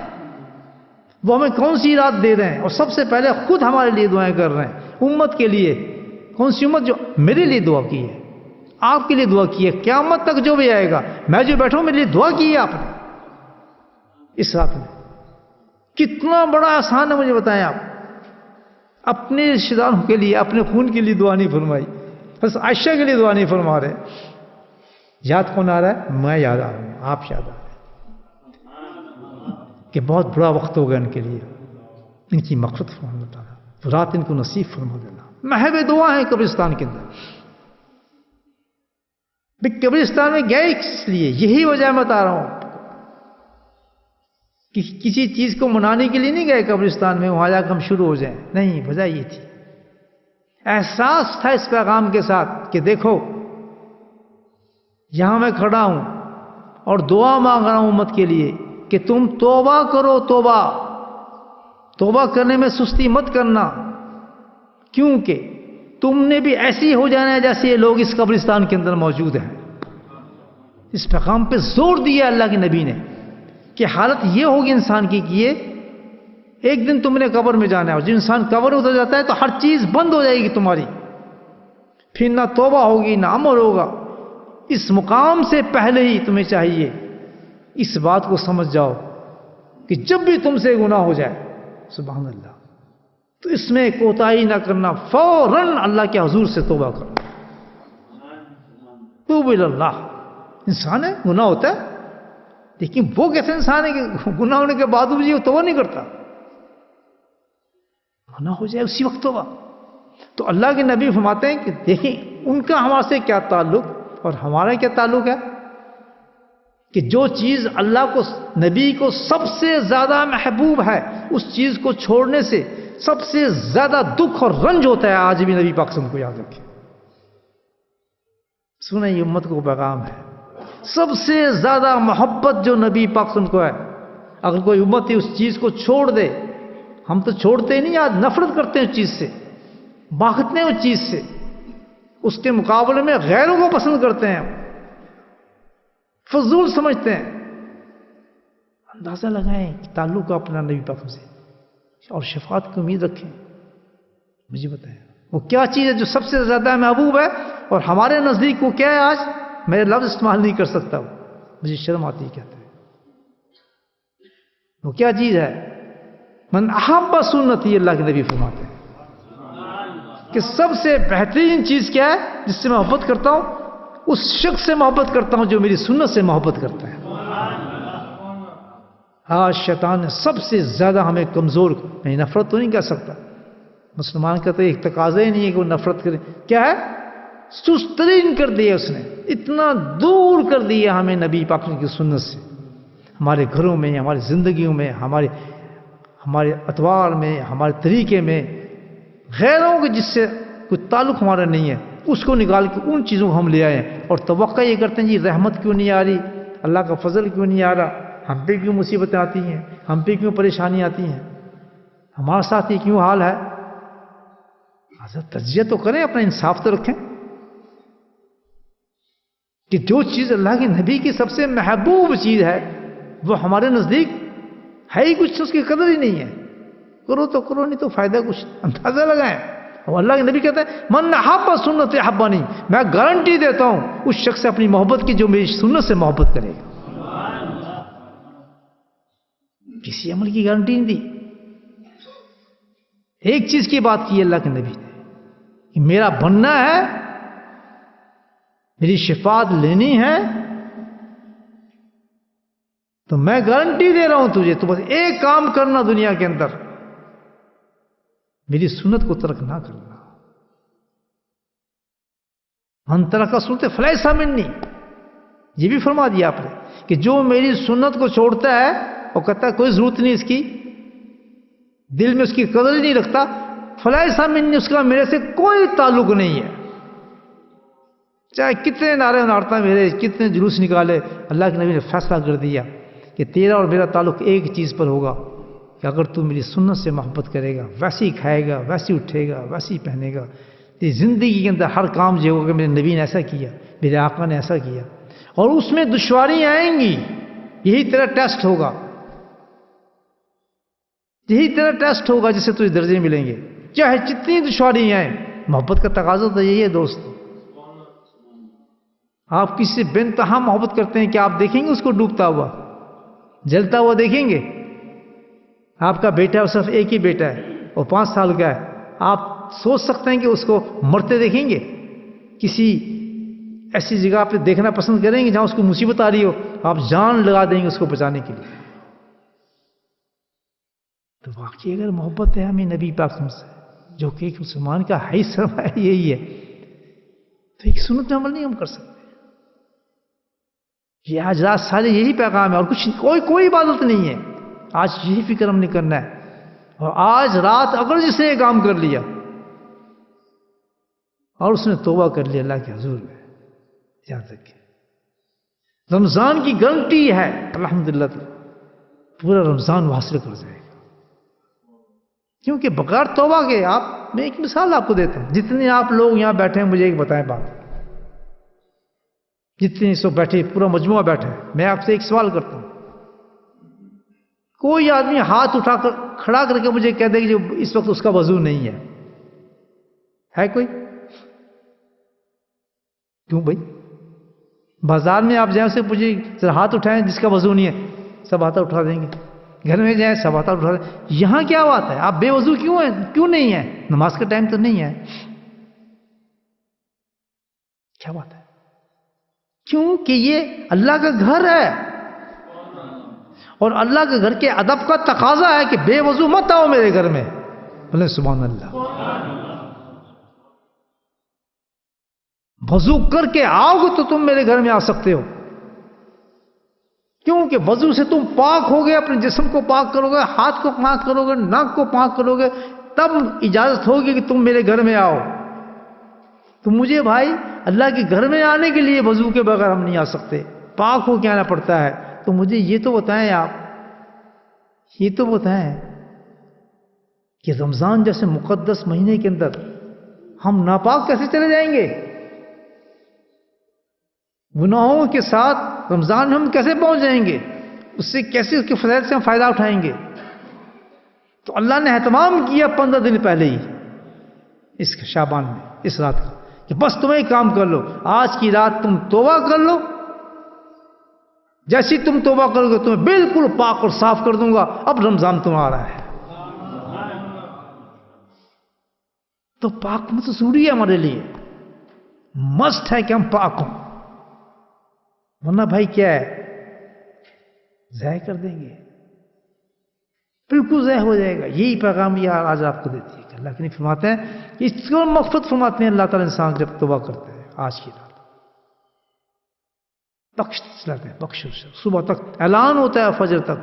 وہ ہمیں کون سی رات دے رہے ہیں، اور سب سے پہلے خود ہمارے لیے دعائیں کر رہے ہیں امت کے لیے. کون سی امت؟ جو میرے لیے دعا کی ہے، آپ کے لیے دعا کی ہے، قیامت تک جو بھی آئے گا، میں جو بیٹھوں میرے لیے دعا کی ہے آپ نے اس رات میں. کتنا بڑا آسان ہے، مجھے بتائیں آپ. اپنے رشتہ داروں کے لیے، اپنے خون کے لیے دعا نہیں فرمائی، بس عائشہ کے لیے دعا نہیں فرما رہے. یاد کون آ رہا ہے؟ میں یاد آ رہا ہوں، آپ یاد آ رہے ہیں کہ بہت بڑا وقت ہو گیا ان کے لیے. ان کی مغفرت فرما اللہ تعالیٰ، رات ان کو نصیب فرما دینا. محب دعا ہے قبرستان کے اندر. قبرستان میں گئے اس لیے، یہی وجہ میں بتا رہا ہوں کہ کسی چیز کو منانے کے لیے نہیں گئے قبرستان میں وہاں جا کے ہم شروع ہو جائیں، نہیں. وجہ یہ تھی، احساس تھا اس پیغام کے ساتھ کہ دیکھو یہاں میں کھڑا ہوں اور دعا مانگ رہا ہوں امت کے لیے کہ تم توبہ کرو. توبہ کرنے میں سستی مت کرنا، کیونکہ تم نے بھی ایسی ہو جانا ہے جیسے یہ لوگ اس قبرستان کے اندر موجود ہیں. اس پیغام پہ زور دیا اللہ کے نبی نے کہ حالت یہ ہوگی انسان کی کہ یہ ایک دن تم نے قبر میں جانا ہے، اور جب انسان قبر اتر جاتا ہے تو ہر چیز بند ہو جائے گی تمہاری، پھر نہ توبہ ہوگی نہ عمل ہوگا۔ اس مقام سے پہلے ہی تمہیں چاہیے اس بات کو سمجھ جاؤ کہ جب بھی تم سے گناہ ہو جائے، سبحان اللہ، تو اس میں کوتاہی نہ کرنا، فوراً اللہ کے حضور سے توبہ کرو۔ توب اللہ، انسان ہے، گناہ ہوتا ہے، لیکن وہ کیسے انسان ہے کہ گناہ ہونے کے بعد بھی وہ توبہ نہیں کرتا؟ گناہ ہو جائے اسی وقت توبہ۔ تو اللہ کے نبی فرماتے ہیں کہ دیکھیں ان کا ہمارے سے کیا تعلق اور ہمارا کیا تعلق ہے، کہ جو چیز اللہ کو، نبی کو سب سے زیادہ محبوب ہے، اس چیز کو چھوڑنے سے سب سے زیادہ دکھ اور رنج ہوتا ہے۔ آج بھی نبی پاک صلی اللہ علیہ وسلم کو یاد رکھیں، سنیں یہ امت کو پیغام ہے، سب سے زیادہ محبت جو نبی پاک صلی اللہ علیہ وسلم کو ہے، اگر کوئی امت اس چیز کو چھوڑ دے، ہم تو چھوڑتے ہی نہیں، آج نفرت کرتے ہیں اس چیز سے، بھاگتے ہیں اس چیز سے، اس کے مقابلے میں غیروں کو پسند کرتے ہیں، فضول سمجھتے ہیں۔ اندازہ لگائیں کہ تعلق کو اپنا نبی پاک سے اور شفاعت کی امید رکھیں۔ مجھے بتائیں وہ کیا چیز ہے جو سب سے زیادہ محبوب ہے اور ہمارے نزدیک وہ کیا ہے؟ آج میں لفظ استعمال نہیں کر سکتا، مجھے شرم آتی ہے کہتے ہیں۔ وہ کیا چیز ہے؟ من احب سنتی، اللہ کے نبی فرماتے ہیں کہ سب سے بہترین چیز کیا ہے جس سے میں محبت کرتا ہوں؟ اس شخص سے محبت کرتا ہوں جو میری سنت سے محبت کرتا ہے۔ آج شیطان نے سب سے زیادہ ہمیں کمزور، میں نفرت تو نہیں کہہ سکتا، مسلمان کا تو ایک تقاضا ہی نہیں ہے کہ وہ نفرت کرے، کیا ہے؟ سسترین کر دیا اس نے، اتنا دور کر دیا ہمیں نبی پاک کی سنت سے، ہمارے گھروں میں، ہماری زندگیوں میں، ہمارے اطوار میں، ہمارے طریقے میں، غیروں کے جس سے کوئی تعلق ہمارا نہیں ہے اس کو نکال کے ان چیزوں کو ہم لے آئے ہیں، اور توقع یہ کرتے ہیں جی رحمت کیوں نہیں آ رہی، اللہ کا فضل کیوں نہیں آ رہا، ہم پہ کیوں مصیبتیں آتی ہیں، ہم پہ کیوں پریشانی آتی ہیں، ہمارے ساتھ یہ کیوں حال ہے؟ حضرت تجزیہ تو کریں، اپنا انصاف تو رکھیں کہ جو چیز اللہ کے نبی کی سب سے محبوب چیز ہے وہ ہمارے نزدیک ہے ہی کچھ، اس کی قدر ہی نہیں ہے، کرو تو کرو، نہیں تو فائدہ کچھ، اندازہ لگائیں۔ اور اللہ کے نبی کہتے ہیں من احب سنت احبانی، میں گارنٹی دیتا ہوں اس شخص سے اپنی محبت کی جو میری سنت سے محبت کرے گا۔ کسی عمل کی گارنٹی نہیں دی، ایک چیز کی بات کی اللہ کے نبی نے کہ میرا بننا ہے، میری شفاعت لینی ہے، تو میں گارنٹی دے رہا ہوں تجھے، تو بس ایک کام کرنا دنیا کے اندر، میری سنت کو ترک نہ کرنا۔ من ترک سنت فلیس منی، یہ بھی فرما دیا آپ نے کہ جو میری سنت کو چھوڑتا ہے اور کہتا ہے کوئی ضرورت نہیں اس کی، دل میں اس کی قدر ہی نہیں رکھتا، فلیس منی، اس کا میرے سے کوئی تعلق نہیں ہے۔ چاہے کتنے نعرے مارتا میرے، کتنے جلوس نکالے، اللہ کے نبی نے فیصلہ کر دیا کہ تیرا اور میرا تعلق ایک چیز پر ہوگا کہ اگر تو میری سنت سے محبت کرے گا، ویسے ہی کھائے گا، ویسے ہی اٹھے گا، ویسے ہی پہنے گا، تیری زندگی کے اندر ہر کام جو ہوگا کہ میرے نبی نے ایسا کیا، میرے آقا نے ایسا کیا، اور اس میں دشواریاں آئیں گی، یہی تیرا ٹیسٹ ہوگا، یہی تیرا ٹیسٹ ہوگا جس سے تجھے درجے ملیں گے، چاہے جتنی دشواریاں آئیں۔ محبت کا تقاضا تو یہی ہے دوست، آپ کسی سے بے انتہا محبت کرتے ہیں کہ آپ دیکھیں گے اس کو ڈوبتا ہوا، جلتا ہوا دیکھیں گے؟ آپ کا بیٹا صرف ایک ہی بیٹا ہے اور 5 سال کا ہے، آپ سوچ سکتے ہیں کہ اس کو مرتے دیکھیں گے؟ کسی ایسی جگہ پہ دیکھنا پسند کریں گے جہاں اس کو مصیبت آ رہی ہو؟ آپ جان لگا دیں گے اس کو بچانے کے لیے۔ تو واقعی اگر محبت ہے ہمیں نبی پاک سے، جو کہ ایک مسلمان کا حی سرمایہ یہی ہے، تو ایک سنت میں عمل نہیں ہم کر سکتے۔ یہ آج رات سارے یہی پیغام ہے، اور کچھ کوئی عبادت نہیں ہے، آج یہی فکر ہم نے کرنا ہے۔ اور آج رات اگر جس نے یہ کام کر لیا اور اس نے توبہ کر لیا اللہ کے حضور میں، یاد رکھیں رمضان کی گارنٹی ہے، الحمدللہ پورا رمضان وہ حاصل کر جائے گا، کیونکہ بغیر توبہ کے میں ایک مثال آپ کو دیتا ہوں، جتنے آپ لوگ یہاں بیٹھے ہیں مجھے ایک بتائیں بات، جتنے سو بیٹھے پورا مجموعہ بیٹھا ہے، میں آپ سے ایک سوال کرتا ہوں، کوئی آدمی ہاتھ اٹھا کر کھڑا کر کے مجھے کہہ دے کہ اس وقت اس کا وضو نہیں ہے کوئی؟ کیوں بھائی؟ بازار میں آپ جائیں اسے پوچھیں ذرا ہاتھ اٹھائیں جس کا وضو نہیں ہے، سب ہاتھ اٹھا دیں گے. گھر میں جائیں سب ہاتھ اٹھا دیں گے. یہاں کیا بات ہے؟ آپ بے وضو کیوں ہیں؟ کیوں نہیں ہے؟ نماز کا ٹائم تو نہیں ہے. کیا بات ہے؟ کیونکہ یہ اللہ کا گھر ہے اور اللہ کے گھر کے ادب کا تقاضا ہے کہ بے وضو مت آؤ میرے گھر میں. بولے سبحان اللہ. وضو کر کے آؤ گے تو تم میرے گھر میں آ سکتے ہو، کیونکہ وضو سے تم پاک ہو گے، اپنے جسم کو پاک کرو گے، ہاتھ کو پاک کرو گے، ناک کو پاک کرو گے، تب اجازت ہوگی کہ تم میرے گھر میں آؤ. تو مجھے بھائی اللہ کے گھر میں آنے کے لیے وضو کے بغیر ہم نہیں آ سکتے، پاک ہو کے آنا پڑتا ہے. تو مجھے یہ تو بتائیں، آپ یہ تو بتائیں کہ رمضان جیسے مقدس مہینے کے اندر ہم ناپاک کیسے چلے جائیں گے؟ گناہوں کے ساتھ رمضان میں ہم کیسے پہنچ جائیں گے؟ اس سے کیسے اس کے فضائل سے ہم فائدہ اٹھائیں گے؟ تو اللہ نے اہتمام کیا 15 دن پہلے ہی اس شعبان میں، اس رات کا، کہ بس تم ایک کام کر لو، آج کی رات تم توبہ کر لو، جیسی تم توبہ کرو گے تمہیں بالکل پاک اور صاف کر دوں گا. اب رمضان تمہارا ہے. تو پاک میں تو ضروری ہے ہمارے لیے، مسٹ ہے کہ ہم پاک ہوں، ورنہ بھائی کیا ہے، ضائع کر دیں گے، بالکل ضائع ہو جائے گا. یہی پیغام یہ آج آپ کو دیتی ہے کہ اللہ کے نہیں فرماتے ہیں کہ اس کو مغفرت فرماتے ہیں اللہ تعالیٰ انسان جب توبہ کرتے ہیں. آج کی رات بخش چلاتے ہیں، بخش صبح تک اعلان ہوتا ہے، فجر تک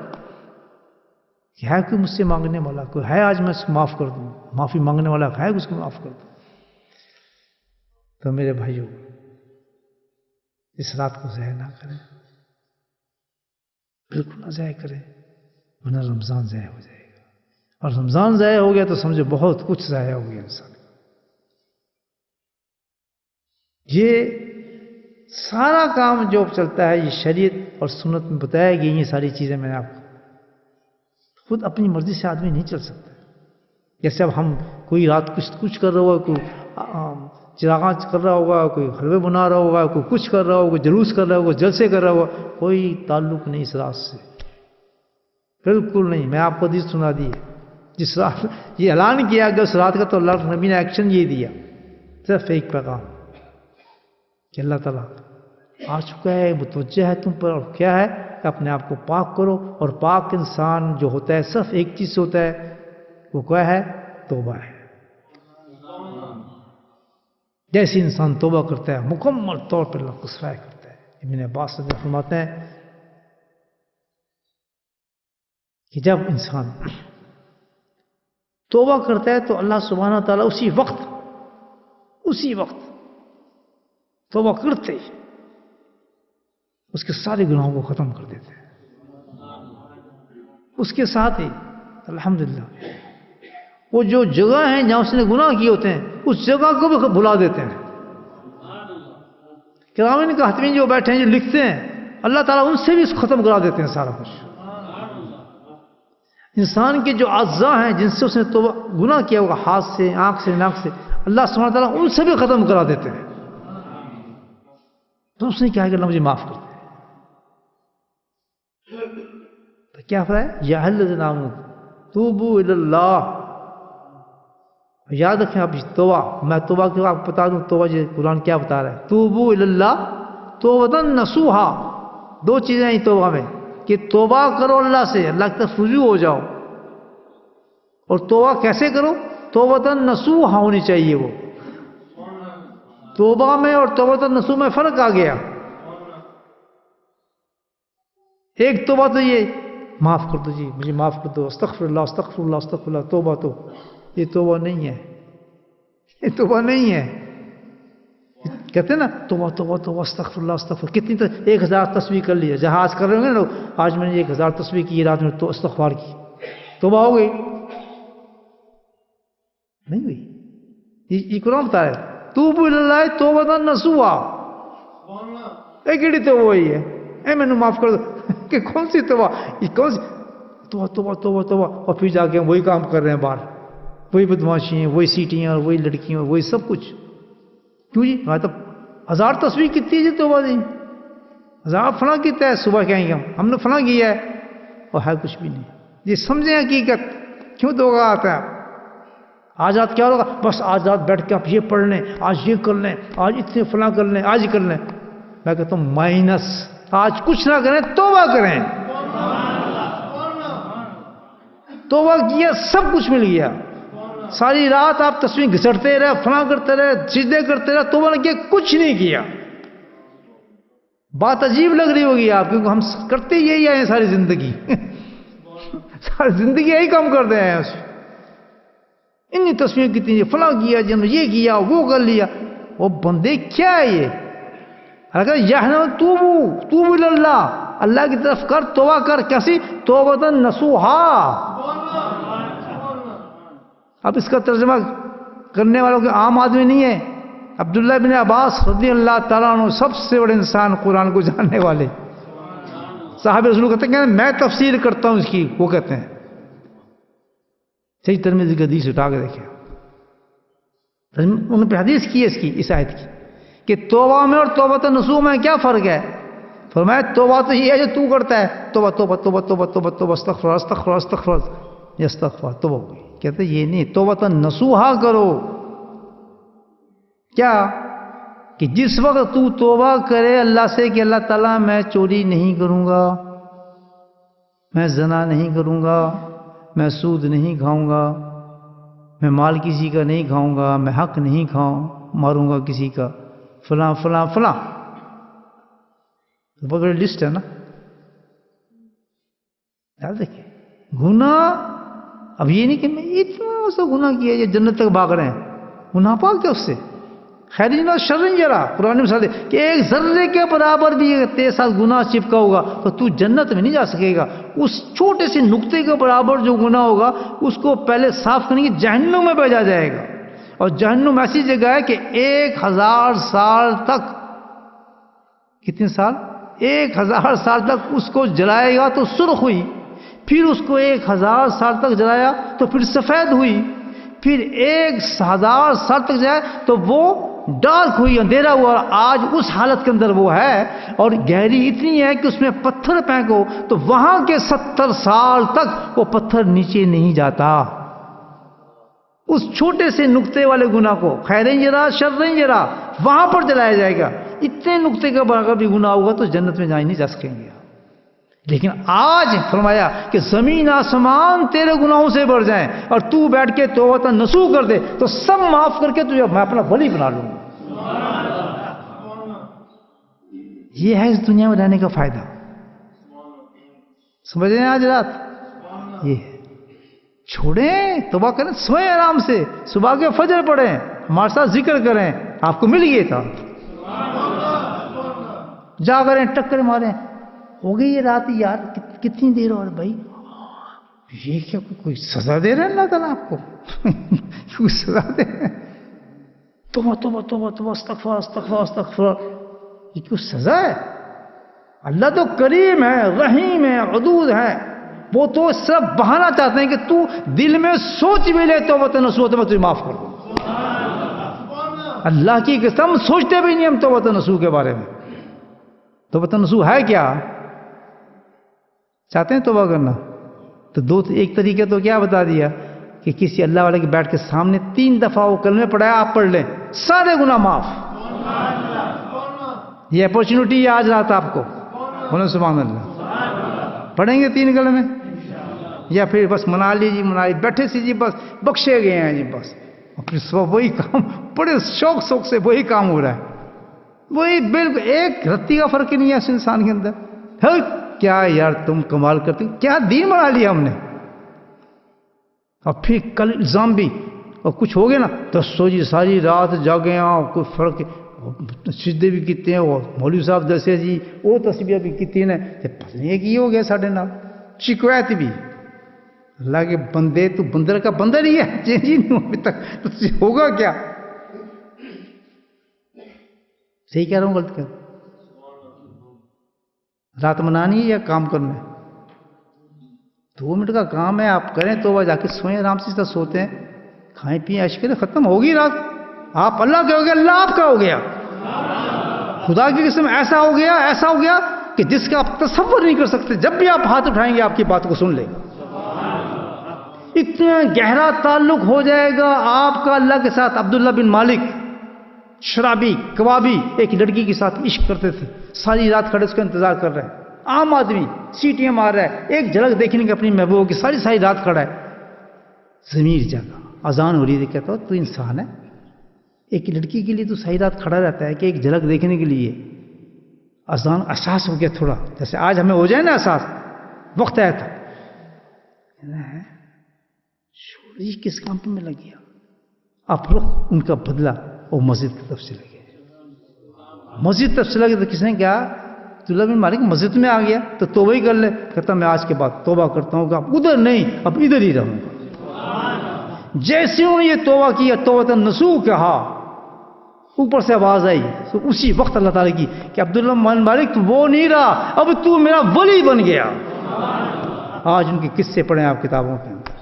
کہ ہے کوئی مجھ سے مانگنے والا، کوئی ہے آج میں اس کو معاف کر دوں، معافی مانگنے والا ہے اس کو معاف کر دوں. تو میرے بھائیوں اس رات کو ضائع نہ کریں، بالکل نہ ضائع کریں، ورنہ رمضان ضائع ہو جائے گا. اور رمضان ضائع ہو گیا تو سمجھو بہت کچھ ضائع ہو گیا انسان. یہ سارا کام جو چلتا ہے یہ شریعت اور سنت میں بتایا گیا. یہ ساری چیزیں میں نے آپ کو، خود اپنی مرضی سے آدمی نہیں چل سکتا. جیسے اب ہم کوئی رات کچھ کر رہا ہوگا، کوئی چراغاں کر رہا ہوگا، کوئی حلوے بنا رہا ہوگا، کوئی کچھ کر رہا ہوگا، کوئی جلوس کر رہا ہوگا، جلسے کر رہا ہوگا، کوئی تعلق نہیں اس رات سے، بالکل نہیں. میں آپ کو حدیث سنا دی ہے، جس رات یہ اعلان کیا گیا اس رات کا، تو اللہ نبی نے ایکشن یہ دیا، صرف ایک پیغام کہ اللہ تعالیٰ آ چکا ہے، متوجہ ہے تم پر، اور کیا ہے کہ اپنے آپ کو پاک کرو. اور پاک انسان جو ہوتا ہے صرف ایک چیز سے ہوتا ہے، وہ کیا ہے؟ توبہ ہے. جیسے انسان توبہ کرتا ہے مکمل طور پر اللہ کو سرائے کرتا ہے. ابن عباس رضی اللہ عنہ فرماتے ہیں کہ جب انسان توبہ کرتا ہے تو اللہ سبحانہ تعالیٰ اسی وقت توبہ کرتے ہی اس کے سارے گناہوں کو ختم کر دیتے ہیں. اس کے ساتھ ہی الحمدللہ وہ جو جگہ ہیں جہاں اس نے گناہ کیے ہوتے ہیں اس جگہ کو بھی بھلا دیتے ہیں. کرامین کا حتمین جو بیٹھے ہیں جو لکھتے ہیں، اللہ تعالیٰ ان سے بھی ختم کرا دیتے ہیں سارا کچھ. انسان کے جو اعضاء ہیں جن سے اس نے توبہ گناہ کیا ہوگا، ہاتھ سے، آنکھ سے، ناک سے، اللہ سبحانہ تعالیٰ ان سے بھی ختم کرا دیتے ہیں. تو اس نے کیا کہ اللہ مجھے معاف کر دے. تو کیا فرمایا؟ یا الذین آمنوا توبوا الی اللہ. یاد رکھیں آپ توبہ، میں توبہ کے آپ بتا دوں توبہ جو قرآن کیا بتا رہا ہے. توبوا الی اللہ توبۃ نصوحا. دو چیزیں ہیں توبہ میں کہ توبہ کرو اللہ سے، اللہ کی طرف رجوع ہو جاؤ. اور توبہ کیسے کرو؟ توبۃ نصوحا ہونی چاہیے. وہ توبہ میں اور توبۃ نصوح میں فرق آ گیا. ایک توبہ تو یہ معاف کر دو، جی مجھے معاف کر دو، استغفر اللہ استغفر اللہ استغفر اللہ. توبہ تو یہ توبہ نہیں ہے، یہ توبہ نہیں ہے. کہتے ہیں نا توبہ توبہ توبہ استغفر اللہ استغفر. کتنی 1000 تسبیح کر لیا، جہاز کر رہے ہوں گے نا لوگ، آج میں نے 1000 تسبیح کی رات میں تو استغفار کی، توبہ ہو گئی؟ نہیں ہوئی. یہ قرآن بتا رہا ہے توبوا الی اللہ توبۃ نصوحا. ایک ہی توبہ وہی ہے، اے میں نے معاف کر دو کہ کون سی توبہ؟ یہ کون سی توبہ توبہ توبہ توبہ، اور پھر جا کے ہم وہی کام کر رہے ہیں باہر، وہی بدماشی ہیں، وہی سیٹیاں، اور وہی لڑکیاں، اور وہی سب کچھ. کیوں جی؟ ہمارے تو 1000 تصویر کتنی جی توبہ دی، 1000 فلاں کیتا ہے، صبح کہیں گے ہم نے فلاں کیا ہے، اور ہے کچھ بھی نہیں. یہ سمجھیں حقیقت. کیوں دھوکہ آتا ہے؟ آج رات کیا ہوگا؟ بس آج رات بیٹھ کے آپ یہ پڑھ لیں، آج یہ کر لیں، آج اتنے فلاں کر لیں، آج کر لیں. میں کہتا ہوں مائنس. آج کچھ نہ کریں، توبہ کریں. توبہ کیا سب کچھ مل گیا. ساری رات آپ تصویر گھسٹتے رہے، فلاں کرتے رہے، سجدے کرتے رہے، توبہ نہ کیا، کچھ نہیں کیا. بات عجیب لگ رہی ہوگی آپ، کیونکہ ہم کرتے یہی آئے ہیں ساری زندگی. ساری زندگی یہی کام کرتے ہیں. اتنی تصویر کتنی، فلاں کیا جن، یہ کیا، وہ کر لیا. وہ بندے کیا ہے یہ؟ اگر توبو اللہ، اللہ کی طرف کر، توبہ کر. کیسی؟ توبۃ نصوحا. اب اس کا ترجمہ کرنے والوں کے عام آدمی نہیں ہے. عبداللہ بن عباس رضی اللہ تعالیٰ عنہ، سب سے بڑے انسان قرآن کو جاننے والے صاحب رسول، کہتے ہیں میں تفسیر کرتا ہوں اس کی. وہ کہتے ہیں صحیح ترمذی کی حدیث اٹھا کے دیکھیں، انہوں نے حدیث کی ہے اس کی، اس آیت کی، کہ توبہ میں اور توبۃ نصوح میں کیا فرق ہے. فرمایا توبہ تو یہ ہے جو تو کرتا ہے، توبہ توبہ توبہ توبہ توبہ توبہ، استغفر استغفر استغفر، یہ استغفار توبہ ہوگی. کہتے ہیں یہ نہیں، توبۃ نصوحا کرو. کیا؟ کہ جس وقت تو توبہ کرے اللہ سے کہ اللہ تعالیٰ میں چوری نہیں کروں گا، میں زنا نہیں کروں گا، میں سود نہیں کھاؤں گا، میں مال کسی کا نہیں کھاؤں گا، میں حق نہیں ماروں گا کسی کا، فلاں فلاں فلاں. بہت بڑی لسٹ ہے نا. یاد رکھیں گناہ. اب یہ نہیں کہ میں اتنا سا گناہ کیا یہ جنت تک بھاگ رہے ہیں. گناہ پاک کیا اس سے؟ خیر نہ شر جرا. قرآن میں ہے کہ ایک ذرے کے برابر بھی تیرے ساتھ گناہ چپکا ہوگا تو تو جنت میں نہیں جا سکے گا. اس چھوٹے سے نقطے کے برابر جو گناہ ہوگا اس کو پہلے صاف کرنے کی جہنم میں بھیجا جائے گا. اور جہنم ایسی جگہ ہے کہ 1000 سال تک، کتنے سال؟ 1000 سال تک اس کو جلائے گا تو سرخ ہوئی، پھر اس کو 1000 سال تک جلایا تو پھر سفید ہوئی، پھر 1000 سال تک جائے تو وہ ڈارک ہوئی، اندھیرا ہوا. آج اس حالت کے اندر وہ ہے، اور گہری اتنی ہے کہ اس میں پتھر پھینکو تو وہاں کے 70 سال تک وہ پتھر نیچے نہیں جاتا. اس چھوٹے سے نقطے والے گناہ کو، خیر جرا شر جرا، وہاں پر جلایا جائے گا. اتنے نقطے کا برابر بھی گناہ ہوگا تو جنت میں جائیں نہیں جا سکیں گے. لیکن آج فرمایا کہ زمین آسمان تیرے گناہوں سے بڑھ جائیں اور تو بیٹھ کے توبہ نصوح کر دے تو سب معاف کر کے تجھے میں اپنا ولی بنا لوں. یہ ہے اس دنیا میں رہنے کا فائدہ. سمجھ رہے ہیں آج رات؟ یہ ہے. چھوڑیں، توبہ کریں، سوئیں آرام سے، صبح کے فجر پڑھیں، ہمارے ساتھ ذکر کریں. آپ کو مل گیا تھا. جا کریں ٹکر ماریں. ہو گئی یہ رات یار، کتنی دیر اور بھائی، یہ کیا کوئی سزا دے رہے ہیں اللہ تعالیٰ آپ کو؟ کوئی سزا دے رہے ہیں؟ توبہ توبہ توبہ توبہ استغفار استغفار استغفار، یہ کوئی سزا ہے؟ اللہ تو کریم ہے، رحیم ہے، ودود ہے. وہ تو صرف بہانا چاہتے ہیں کہ تو دل میں سوچ بھی لے توبہ نصوح تو میں تجھے معاف کر دوں. اللہ کی قسم سوچتے بھی نہیں ہم توبہ نصوح کے بارے میں. توبہ نصوح ہے کیا؟ چاہتے ہیں توبہ کرنا تو ایک طریقہ تو کیا بتا دیا کہ کسی اللہ والے کے بیٹھ کے سامنے 3 دفعہ وہ کلمے پڑھایا، آپ پڑھ لیں، سارے گناہ معاف. یہ اپورچونٹی ہے آج رات آپ کو. بولیں سبحان اللہ. پڑھیں گے 3 کلمے یا پھر بس منا لیجیے، بیٹھے سی جی، بس بخشے گئے ہیں جی بس. اور پھر صبح وہی کام، بڑے شوق سے وہی کام ہو رہا ہے. وہی بالکل ایک رتی کا فرق ہی نہیں ہے اس انسان کے اندر. کیا یار تم کمال کرتے ہو، کیا دین بنا لیا ہم نے. اور پھر کل الزام بھی، اور کچھ ہو گیا نا تو سوچی ساری رات جاگے ہیں، کوئی فرق سجدے بھی کیتے ہیں. وہ مولوی صاحب دسے جی وہ تسبیح بھی کیتی نے، پتہ نہیں کی ہو گیا ساڈے نال. شکایت بھی. اللہ کے بندے، تو بندر کا بندر ہی ہے، چینج ہی نہیں ابھی تک، تو ہوگا کیا؟ صحیح کہہ رہا ہوں غلط کہہ رہا ہوں؟ رات منانی ہے یا کام کرنا ہے؟ 2 منٹ کا کام ہے, آپ کریں توبہ, جا کے سوئیں آرام سے, سوتے ہیں, کھائیں پییں عیش کریں, ختم ہوگی رات. آپ اللہ کے ہو گیا, اللہ آپ کا ہو گیا. خدا کی قسم ایسا ہو گیا کہ جس کا آپ تصور نہیں کر سکتے. جب بھی آپ ہاتھ اٹھائیں گے آپ کی بات کو سن لیں. اتنا گہرا تعلق ہو جائے گا آپ کا اللہ کے ساتھ. عبداللہ بن مالک شرابی کبابی ایک لڑکی کے ساتھ عشق کرتے تھے, ساری رات کھڑے اس کا انتظار کر رہے ہیں. عام آدمی سیٹیاں مار رہا ہے, ایک جھلک دیکھنے کی اپنی محبوب کی, ساری رات کھڑا ہے. ضمیر جاگا, اذان ہو رہی ہے, کہتا ہو تو انسان ہے, ایک لڑکی کے لیے تو ساری رات کھڑا رہتا ہے کہ ایک جھلک دیکھنے کے لیے. اذان احساس ہو گیا تھوڑا, جیسے آج ہمیں ہو جائے نا احساس, وقت آیا تھا. چھوڑی کس کام پہ میں لگ گیا. اب رخ ان کا بدلا, وہ مسجد کی طرف چلے گئے. مسجد طرف چلا گیا تو کس نے کہا, عبداللہ بن مالک مسجد میں آ گیا تو توبہ ہی کر لے. کہتا میں آج کے بعد توبہ کرتا ہوں. ادھر نہیں, اب ادھر ہی رہوں گا. جیسے انہوں نے یہ توبہ کیا, توبہ نصوح کہا, اوپر سے آواز آئی تو اسی وقت اللہ تعالیٰ کی کہ عبداللہ بن مالک تو وہ نہیں رہا, اب تو میرا ولی بن گیا. آج ان کے قصے پڑھیں آپ کتابوں کے اندر,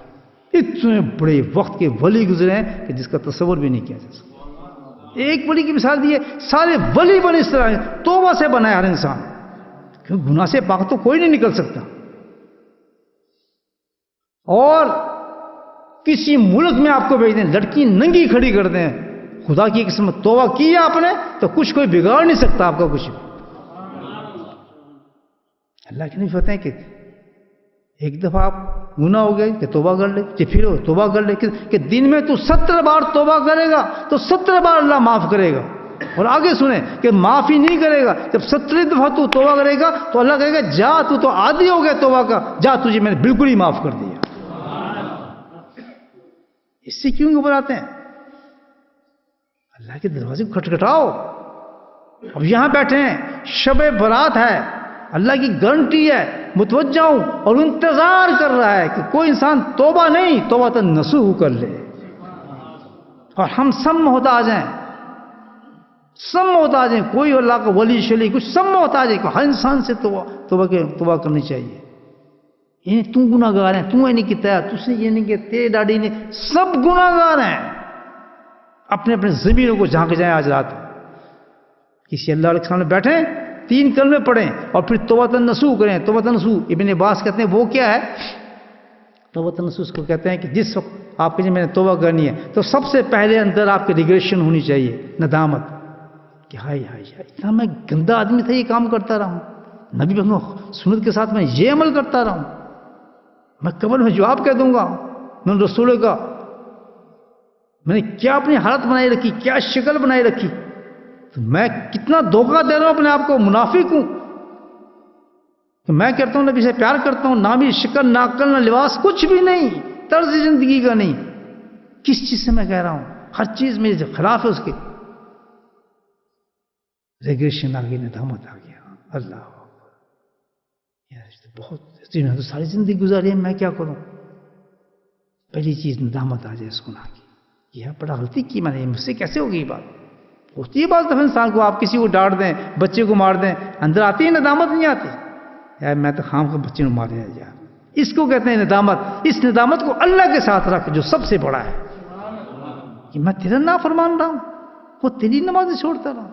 اتنے بڑے وقت کے ولی گزرے ہیں کہ جس کا تصور بھی نہیں کیا جا سکتا. ایک ولی کی مثال دی ہے, سارے ولی بنے اس طرح, توبہ سے بنا ہے ہر انسان. کیونکہ گناہ سے پاک تو کوئی نہیں نکل سکتا. اور کسی ملک میں آپ کو بھیج دیں, لڑکی ننگی کھڑی کر دیں, خدا کی قسم توبہ کی آپ نے تو کچھ کوئی بگاڑ نہیں سکتا آپ کا کچھ. اللہ کے نہیں فتح ہے کہ ایک دفعہ آپ گناہ ہو گئے کہ توبہ کر لے, کہ پھر توبہ کر لے, کہ دن میں تو 70 بار توبہ کرے گا تو 70 بار اللہ معاف کرے گا. اور آگے سنیں کہ معافی نہیں کرے گا, جب 70 دفعہ تو توبہ کرے گا تو اللہ کہے گا جا تو عادی ہو گیا توبہ کا, جا تجھے میں نے بالکل ہی معاف کر دیا. اس سے کیوں گھبراتے ہیں؟ اللہ کے دروازے کو کھٹکھٹاؤ. اب یہاں بیٹھے ہیں, شب برات ہے, اللہ کی گارنٹی ہے, متوجہ ہوں اور انتظار کر رہا ہے کہ کوئی انسان توبہ نہیں توبہ نصوح کر لے. اور ہم سب محتاج ہیں, سب محتاج ہیں. کوئی اللہ کا ولی شلی کچھ سب محتاج ہے کہ ہر انسان سے توبہ کرنی چاہیے. یہ تو گناہ گار ہیں, تو نہیں کہتا, تُس نے یہ نہیں کہتے, تیرے ڈاڈی نے, سب گناہ گار ہیں. اپنے اپنے ضمیروں کو جھانک جائیں آج رات. کسی اللہ کے سامنے بیٹھیں, 3 کلمے پڑھیں اور پھر توبہ نصوح کریں. توبہ نصوح ابن عباس کہتے ہیں وہ کیا ہے؟ توبہ نصوح کو کہتے ہیں کہ جس وقت آپ کے میں نے توبہ کرنی ہے تو سب سے پہلے اندر آپ کی ریگریشن ہونی چاہیے, ندامت کہ ہائے اتنا میں گندا آدمی تھا, یہ کام کرتا رہا ہوں, نبی سنت کے ساتھ میں یہ عمل کرتا رہا ہوں, میں قبر میں جواب کہہ دوں گا میں رسول کا, میں نے کیا اپنی حالت بنائی رکھی, کیا شکل بنائی رکھی, تو میں کتنا دھوکہ دے رہا ہوں اپنے آپ کو, منافق ہوں. تو میں کہتا ہوں نبی سے پیار کرتا ہوں, نہ بھی شکل نہ عقل نہ لباس, کچھ بھی نہیں, طرز زندگی کا نہیں. کس چیز سے میں کہہ رہا ہوں؟ ہر چیز میرے خلاف ہے اس کے. ریگریشن آ گئی, ندامت آ گیا. اللہ بہت تو ساری زندگی گزاری ہے, میں کیا کروں؟ پہلی چیز ندامت آ جائے اس گناہ کی, یہ بڑا غلطی کی میں نے, مجھ سے کیسے ہوگی یہ بات؟ ہوتی ہے بات دفعہ انسان کو, آپ کسی کو ڈانٹ دیں, بچے کو مار دیں, اندر آتی ہے ندامت, نہیں آتی یار میں تو خام کا بچے کو مارے یار. اس کو کہتے ہیں ندامت. اس ندامت کو اللہ کے ساتھ رکھ جو سب سے بڑا ہے, کہ میں تیرا نافرمان رہا ہوں, وہ تیری نمازیں چھوڑتا رہا ہوں,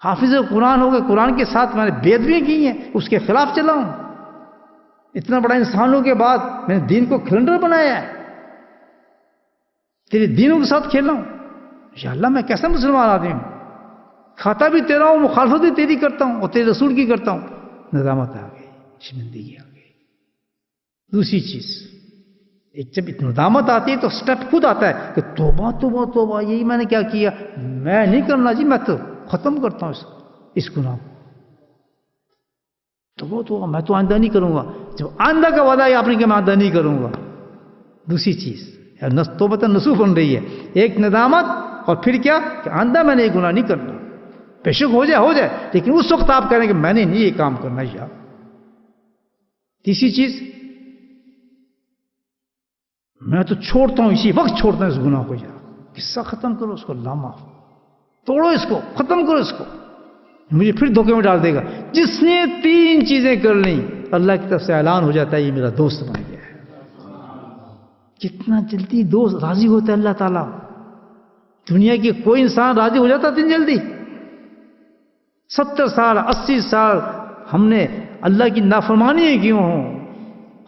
حافظ قرآن ہو گئے, قرآن کے ساتھ میں نے بے ادبیاں کی ہیں, اس کے خلاف چلا ہوں. اتنا بڑا انسانوں کے بعد میں نے دین کو کھلنڈر بنایا ہے, تیرے دینوں کے ساتھ کھیلا ہوں. یا اللہ میں کیسا مسلمان آدمی ہوں, کھاتا بھی تیرا ہوں, مخالفت بھی تیری کرتا ہوں اور تیرے رسول کی کرتا ہوں. ندامت آ گئی, شرمندگی آ گئی. دوسری چیز, ایک جب ندامت آتی ہے تو سٹیپ خود آتا ہے کہ توبہ توبہ توبہ, یہی میں نے کیا کیا, میں نہیں کرنا جی, میں تو ختم کرتا ہوں اس گناہ کو. تو میں تو آئندہ نہیں کروں گا. جب آئندہ کا وعدہ ہے آپ نے کہ میں آئندہ نہیں کروں گا. دوسری چیز توبہ نصوح بن رہی ہے, ایک ندامت اور پھر کیا کہ آئندہ میں نے یہ گناہ نہیں کرنا. بے شک ہو جائے, لیکن اس وقت آپ کہہ رہے ہیں کہ میں نے نہیں یہ کام کرنا یار. تیسری چیز, میں تو چھوڑتا ہوں, اسی وقت چھوڑتا ہوں اس گناہ کو یار. قصہ ختم کرو اس کو, اللہ معاف, توڑو اس کو, ختم کرو اس کو, مجھے پھر دھوکے میں ڈال دے گا. جس نے 3 چیزیں کر لیں اللہ کی طرف سے اعلان ہو جاتا ہے یہ میرا دوست بن گیا ہے. کتنا جلدی دوست راضی ہوتا ہے اللہ تعالیٰ. دنیا کے کوئی انسان راضی ہو جاتا اتنی جلدی؟ 70 سال 80 سال ہم نے اللہ کی نافرمانی کیوں ہوں،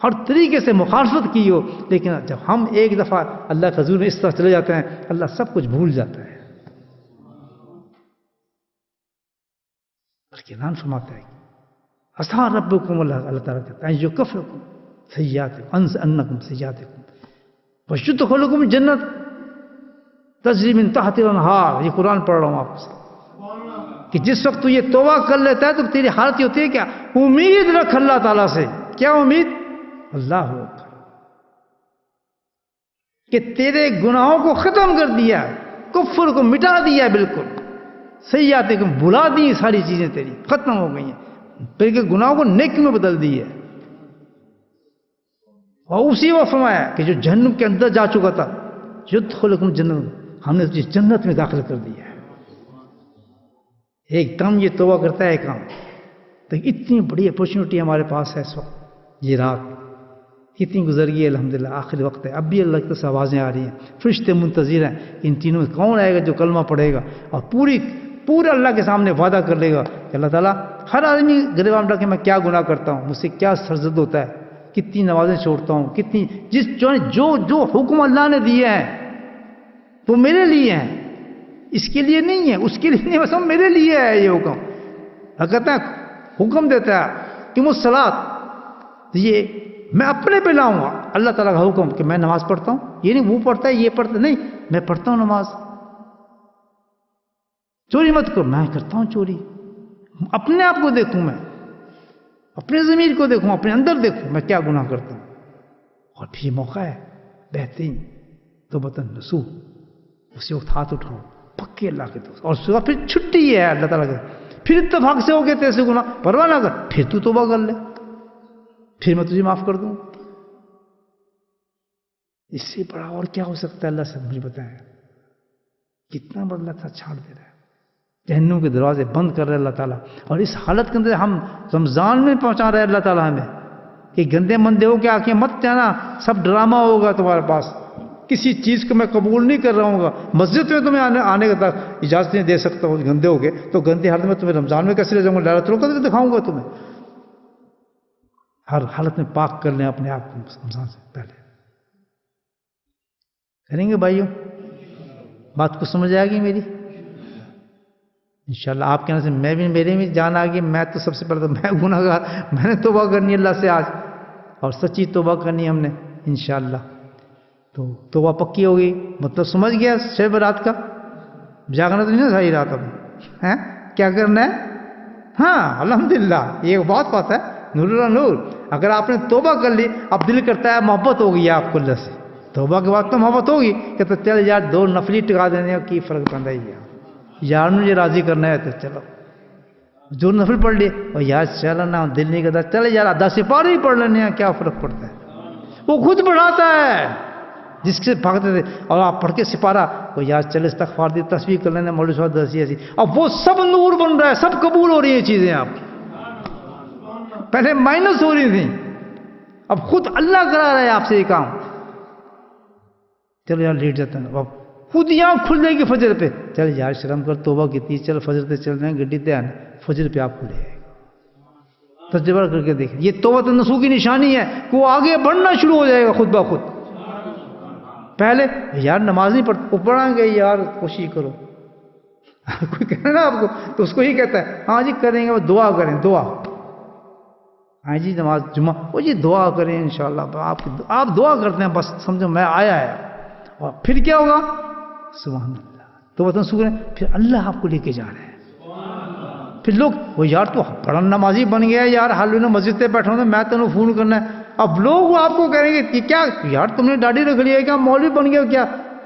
ہر طریقے سے مخالفت کی ہو، لیکن جب ہم ایک دفعہ اللہ کے حضور میں اس طرح چلے جاتے ہیں اللہ سب کچھ بھول جاتا ہے. بلکہ اعلان فرماتا ہے عسیٰ ربکم، اللہ تعالیٰ کہتا ہے یکفرکم سیئاتکم انکم سیئاتکم ویدخلکم جنت تجری من تحتہا الانہار. یہ قرآن پڑھ رہا ہوں آپ سے کہ جس وقت تو یہ توبہ کر لیتا ہے تو تیری حالت یہ ہوتی ہے کیا؟ امید رکھ اللہ تعالیٰ سے. کیا امید؟ اللہ اکبر، کہ تیرے گناہوں کو ختم کر دیا، کفر کو مٹا دیا، بالکل سیئات کو بھلا دی، ساری چیزیں تیری ختم ہو گئی ہیں، پھر کہ گناہوں کو نیکی میں بدل دی ہے. اور اسی وقت فرمایا کہ جو جہنم کے اندر جا چکا تھا یدخلکم جنت، ہم نے تجھے جنت میں داخل کر دیا ہے. ایک دم یہ توبہ کرتا ہے کام. تو اتنی بڑی اپورچونٹی ہمارے پاس ہے اس وقت. یہ رات کتنی گزر گئی ہے، الحمدللہ آخری وقت ہے. اب بھی اللہ کی طرف سے آوازیں آ رہی ہیں، فرشتے منتظر ہیں کہ ان تینوں میں کون آئے گا جو کلمہ پڑھے گا اور پورا اللہ کے سامنے وعدہ کر لے گا کہ اللہ تعالیٰ ہر آدمی گریبان رکھ کے میں کیا گناہ کرتا ہوں، مجھ سے کیا سرزد ہوتا ہے، کتنی نمازیں چھوڑتا ہوں، کتنی جو حکم اللہ نے دیے ہیں وہ میرے لیے ہیں، اس کے لیے نہیں ہے، اس کے لیے نہیں، بس میرے لیے ہے یہ حکم. کہتا ہے حکم دیتا ہے کہ الصلاۃ، یہ میں اپنے پہ لاؤں گا. اللہ تعالیٰ کا حکم کہ میں نماز پڑھتا ہوں، یہ نہیں وہ پڑھتا ہے یہ پڑھتا نہیں، میں پڑھتا ہوں نماز. چوری مت کرو، میں کرتا ہوں چوری. اپنے آپ کو دیکھوں، میں اپنے ضمیر کو دیکھوں، اپنے اندر دیکھوں میں کیا گناہ کرتا ہوں. اور پھر موقع ہے بہترین توبۃ نصوح، اسی وقت ہاتھ اٹھاؤ پکے اللہ کے دوست. اور اس کے بعد پھر چھٹی ہے اللہ تعالیٰ کے، پھر اتفاق سے ہو گئے تیسے گناہ پرواہ نہ کر، پھر تو توبہ کر لے، پھر میں تجھے معاف کر دوں. اس سے بڑا اور کیا ہو سکتا ہے؟ اللہ سے مجھے بتائیں کتنا بڑا اللہ تعالیٰ چھاڑ دے رہا ہے، جہنم کے دروازے بند کر رہے اللہ تعالیٰ. اور اس حالت کے اندر ہم رمضان میں پہنچا رہے اللہ تعالیٰ ہمیں کہ گندے مندے ہو کے آنکھیں مت جانا، سب ڈرامہ ہوگا تمہارے پاس، کسی چیز کو میں قبول نہیں کر رہا ہوں گا. مسجد میں تمہیں آنے کا اجازت نہیں دے سکتا ہوں، گندے ہو گئے تو گندی حالت میں تمہیں رمضان میں کیسے لے جاؤں گا؟ لیلۃ القدر دکھاؤں گا تمہیں. ہر حالت میں پاک کر لیں اپنے آپ کو رمضان سے پہلے. کریں گے بھائیوں؟ بات کو سمجھ آئے گی میری انشاءاللہ. آپ کہنے سے میں بھی، میرے بھی جان آ گئی. میں تو سب سے پہلے تو میں گناہ گار، میں نے توبہ کرنی ہے اللہ سے آج، اور سچی توبہ کرنی ہے ہم نے انشاءاللہ. تو توبہ پکی ہوگی، مطلب سمجھ گیا شب رات کا. جاگنا تو نہیں نا ساری رات اب ہے، کیا کرنا ہے؟ ہاں الحمدللہ یہ بات ہے، نور اللہ نور. اگر آپ نے توبہ کر لی، اب دل کرتا ہے محبت ہو گئی آپ کو اللہ سے، توبہ کے بعد تو محبت ہوگی کہ تو چل یار 2 نفلی ٹکا دینے کی فرق پڑتا ہی ہے، یار مجھے راضی کرنا ہے تو چلو جو نفل پڑھ لیے، اور یار چل نا دل نہیں کرتا چلے یار 10 سپارے ہی پڑھ لینے ہیں، کیا فرق پڑتا ہے؟ وہ خود بڑھاتا ہے جس سے بھاگتے تھے. اور آپ پڑھ کے سپارہ وہ یار چلے استغفار دی تصویر کر لینا مولوی صاحب دسی ایسی، اب وہ سب نور بن رہا ہے، سب قبول ہو رہی ہیں چیزیں. آپ پہلے مائنس ہو رہی تھیں، اب خود اللہ کرا رہا ہے آپ سے یہ کام. چلو یار لیٹ جاتا ہے، اب خود یہاں کھل جائے گی فجر پہ، چل یار شرم کر توبہ کی تھی، چل فجر پہ چل رہے ہیں گڈی تیار، فجر پہ آپ کھلے جائے گا. تجربہ کر کے دیکھیں، یہ توبۃ نصوح کی نشانی ہے کہ وہ آگے بڑھنا شروع ہو جائے گا خود بخود. پہلے یار نماز نہیں پڑھیں گے یار کوشش کرو کوئی کہنا نا آپ کو تو اس کو ہی کہتا ہے ہاں جی کریں گے، وہ دعا کریں، دعا ہاں جی نماز جمعہ وہ جی دعا کریں انشاءاللہ. آپ دعا کرتے ہیں بس سمجھو میں آیا ہے. اور پھر کیا ہوگا؟ سبحان اللہ. تو بتاؤ سکر پھر اللہ آپ کو لے کے جا رہے ہیں. پھر لوگ وہ یار تو بڑا نمازی بن گیا یار، حال میں مسجد پہ بیٹھا ہوں میں تمہیں فون کرنا ہے. اب لوگ آپ کو کہیں گے کہ کیا یار تم نے داڑھی رکھ لی ہے کیا، مولوی بن گیا کیا؟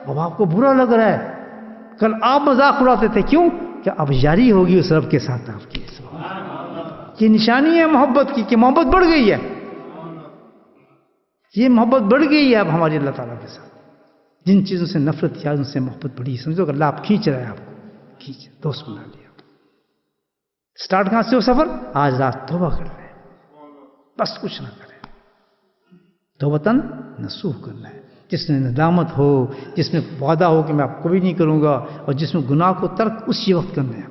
اب آپ کو برا لگ رہا ہے. کل آپ مذاق اڑاتے تھے، کیوں؟ کہ اب یاری ہوگی اس رب کے ساتھ آپ کی. یہ نشانی ہے محبت کی کہ محبت بڑھ گئی ہے، یہ محبت بڑھ گئی ہے اب ہماری اللہ تعالیٰ کے ساتھ. جن چیزوں سے نفرت کیا ان سے محبت بڑھی. سمجھو کہ اللہ آپ کھینچ رہا ہے، آپ کو کھینچ دوست بنا لیا. سٹارٹ کہاں سے ہو سفر؟ آج رات توبہ کر رہے ہیں، بس کچھ نہ کریں. توبتاً نصوح کرنا ہے. جس میں ندامت ہو، جس میں وعدہ ہو کہ میں آپ کبھی نہیں کروں گا، اور جس میں گناہ کو ترک اسی وقت کرنا ہے.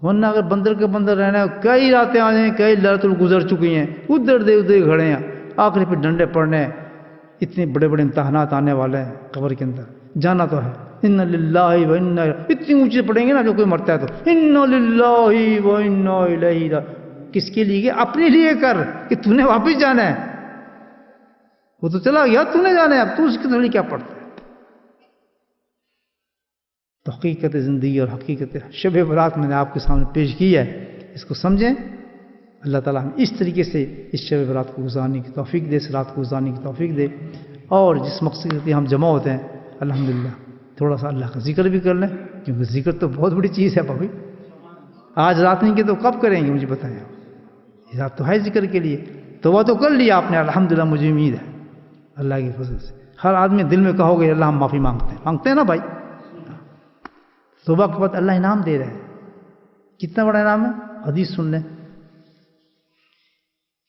ورنہ اگر بندر کے بندر رہنا ہے، کئی راتیں آ جائیں، کئی لڑت گزر چکی ہیں، ادھر دے کھڑے ہیں، آخری پہ ڈنڈے پڑنے ہیں. اتنے بڑے بڑے امتحانات آنے والے ہیں قبر کے اندر، جانا تو ہے. ان للہ و انا، اتنی اونچی پڑیں گے نا جو کوئی مرتا ہے تو ان للہ و انا الیہ راجعون. کس کے لیے؟ اپنے لیے کر کہ تو نے واپس جانا ہے. وہ تو چلا گیا، تو نے جانا ہے، اب تو اس کے لیے کیا پڑتا ہے. تو حقیقت زندگی اور حقیقت شب برات میں نے آپ کے سامنے پیش کی ہے، اس کو سمجھیں. اللہ تعالیٰ ہم اس طریقے سے اس شب برات کو گزارنے کی توفیق دے، اس رات کو گزارنے کی توفیق دے. اور جس مقصد کے لیے ہم جمع ہوتے ہیں، الحمدللہ تھوڑا سا اللہ کا ذکر بھی کر لیں، کیونکہ ذکر تو بہت بڑی چیز ہے بھائی. آج رات نہیں کی تو کب کریں گے مجھے بتائیں. یہ رات تو ہے ذکر کے لیے. توبہ تو کر لیا آپ نے، الحمدللہ مجھے امید ہے اللہ کی فضل سے. ہر آدمی دل میں کہو گے اللہ ہم معافی مانگتے ہیں نا بھائی. توبہ کے بعد اللہ انعام دے رہے ہیں. کتنا بڑا انعام ہے. حدیث سن لیں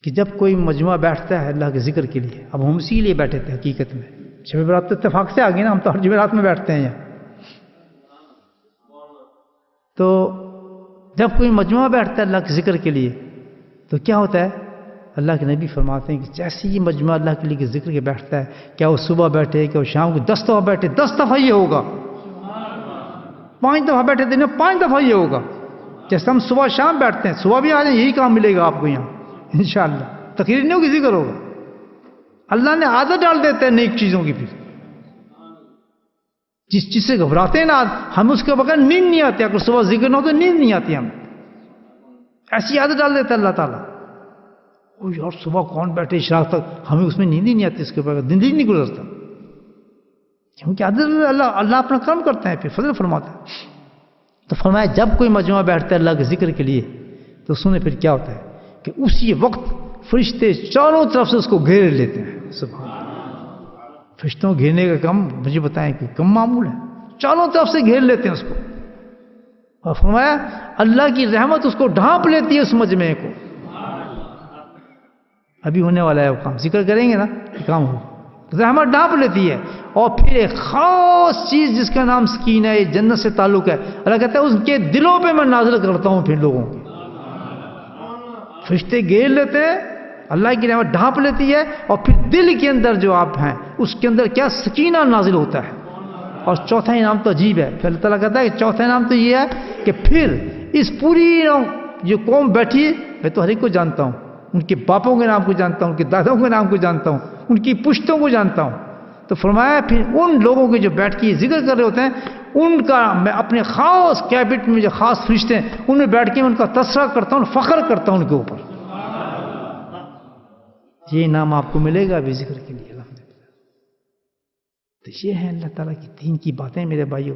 کہ جب کوئی مجموعہ بیٹھتا ہے اللہ کے ذکر کے لیے، اب ہم اسی لیے بیٹھے تھے حقیقت میں، شب برات تو اتفاق سے آ گئی نا، ہم تو ہر جمعرات میں بیٹھتے ہیں یہاں. تو جب کوئی مجموعہ بیٹھتا ہے اللہ کے ذکر کے لیے تو کیا ہوتا ہے؟ اللہ کے نبی فرماتے ہیں کہ جیسے یہ مجموعہ اللہ کے لیے ذکر کے بیٹھتا ہے، کیا وہ صبح بیٹھے، کیا وہ شام کو 10 دفعہ بیٹھے، 10 دفعہ یہ ہوگا. 5 دفعہ بیٹھے دن میں 5 دفعہ یہ ہوگا. جیسے ہم صبح شام بیٹھتے ہیں، صبح بھی آ جائیں یہی کام ملے گا آپ کو یہاں انشاءاللہ. تقریر نہیں ہوگی، ذکر ہوگا. اللہ نے عادت ڈال دیتے ہیں نیک چیزوں کی. پھر جس چیز سے گھبراتے ہیں نا ہم، اس کے بغیر نیند نہیں آتی. اگر صبح ذکر نہ ہو تو نیند نہیں آتی ہمیں. ایسی عادت ڈال دیتا ہے اللہ تعالیٰ. یار صبح کون بیٹھے شام تک، ہمیں اس میں نیند ہی نہیں آتی، اس کے بغیر دن ہی نہیں گزرتا. کیونکہ عادت اللہ اپنا کام کرتا ہے، پھر فضل فرماتا ہے. تو فرمایا جب کوئی مجموعہ بیٹھتا ہے اللہ کے ذکر کے لیے تو سنیں پھر کیا ہوتا ہے کہ اسی وقت فرشتے چاروں طرف سے اس کو گھیر لیتے ہیں. سبحان اللہ. فرشتوں گھیرنے کا کام مجھے بتائیں کہ کم معمول ہے. چاروں طرف سے گھیر لیتے ہیں اس کو. اور فرمایا اللہ کی رحمت اس کو ڈھانپ لیتی ہے اس مجمع کو. ابھی ہونے والا ہے وہ کام، ذکر کریں گے نا کام ہو، رحمت ڈھانپ لیتی ہے. اور پھر ایک خاص چیز جس کا نام سکینہ ہے، جنت سے تعلق ہے، اللہ کہتا ہے اس کے دلوں پہ میں نازل کرتا ہوں. پھر لوگوں کے فرشتے گھیر لیتے ہیں، اللہ کی رحمت ڈھانپ لیتی ہے، اور پھر دل کے اندر جو آپ ہیں اس کے اندر کیا سکینہ نازل ہوتا ہے. اور چوتھا انعام تو عجیب ہے. پھر اللہ تعالیٰ کہتا ہے کہ چوتھا انعام تو یہ ہے کہ پھر اس پوری جو قوم بیٹھی ہے، میں تو ہر ایک کو جانتا ہوں، ان کے باپوں کے نام کو جانتا ہوں، ان کے داداؤں کے نام کو جانتا ہوں، ان کی پشتوں کو جانتا ہوں. تو فرمایا پھر ان لوگوں کے جو بیٹھ کے ذکر کر رہے ہوتے ہیں ان کا میں اپنے خاص کیبنٹ میں جو خاص فرشتے ہیں ان میں بیٹھ کے ان کا تذکرہ کرتا ہوں، فخر کرتا ہوں ان کے اوپر. یہ نام آپ کو ملے گا ابھی ذکر کے لیے. تو یہ ہے اللہ تعالیٰ کی دین کی باتیں میرے بھائیوں.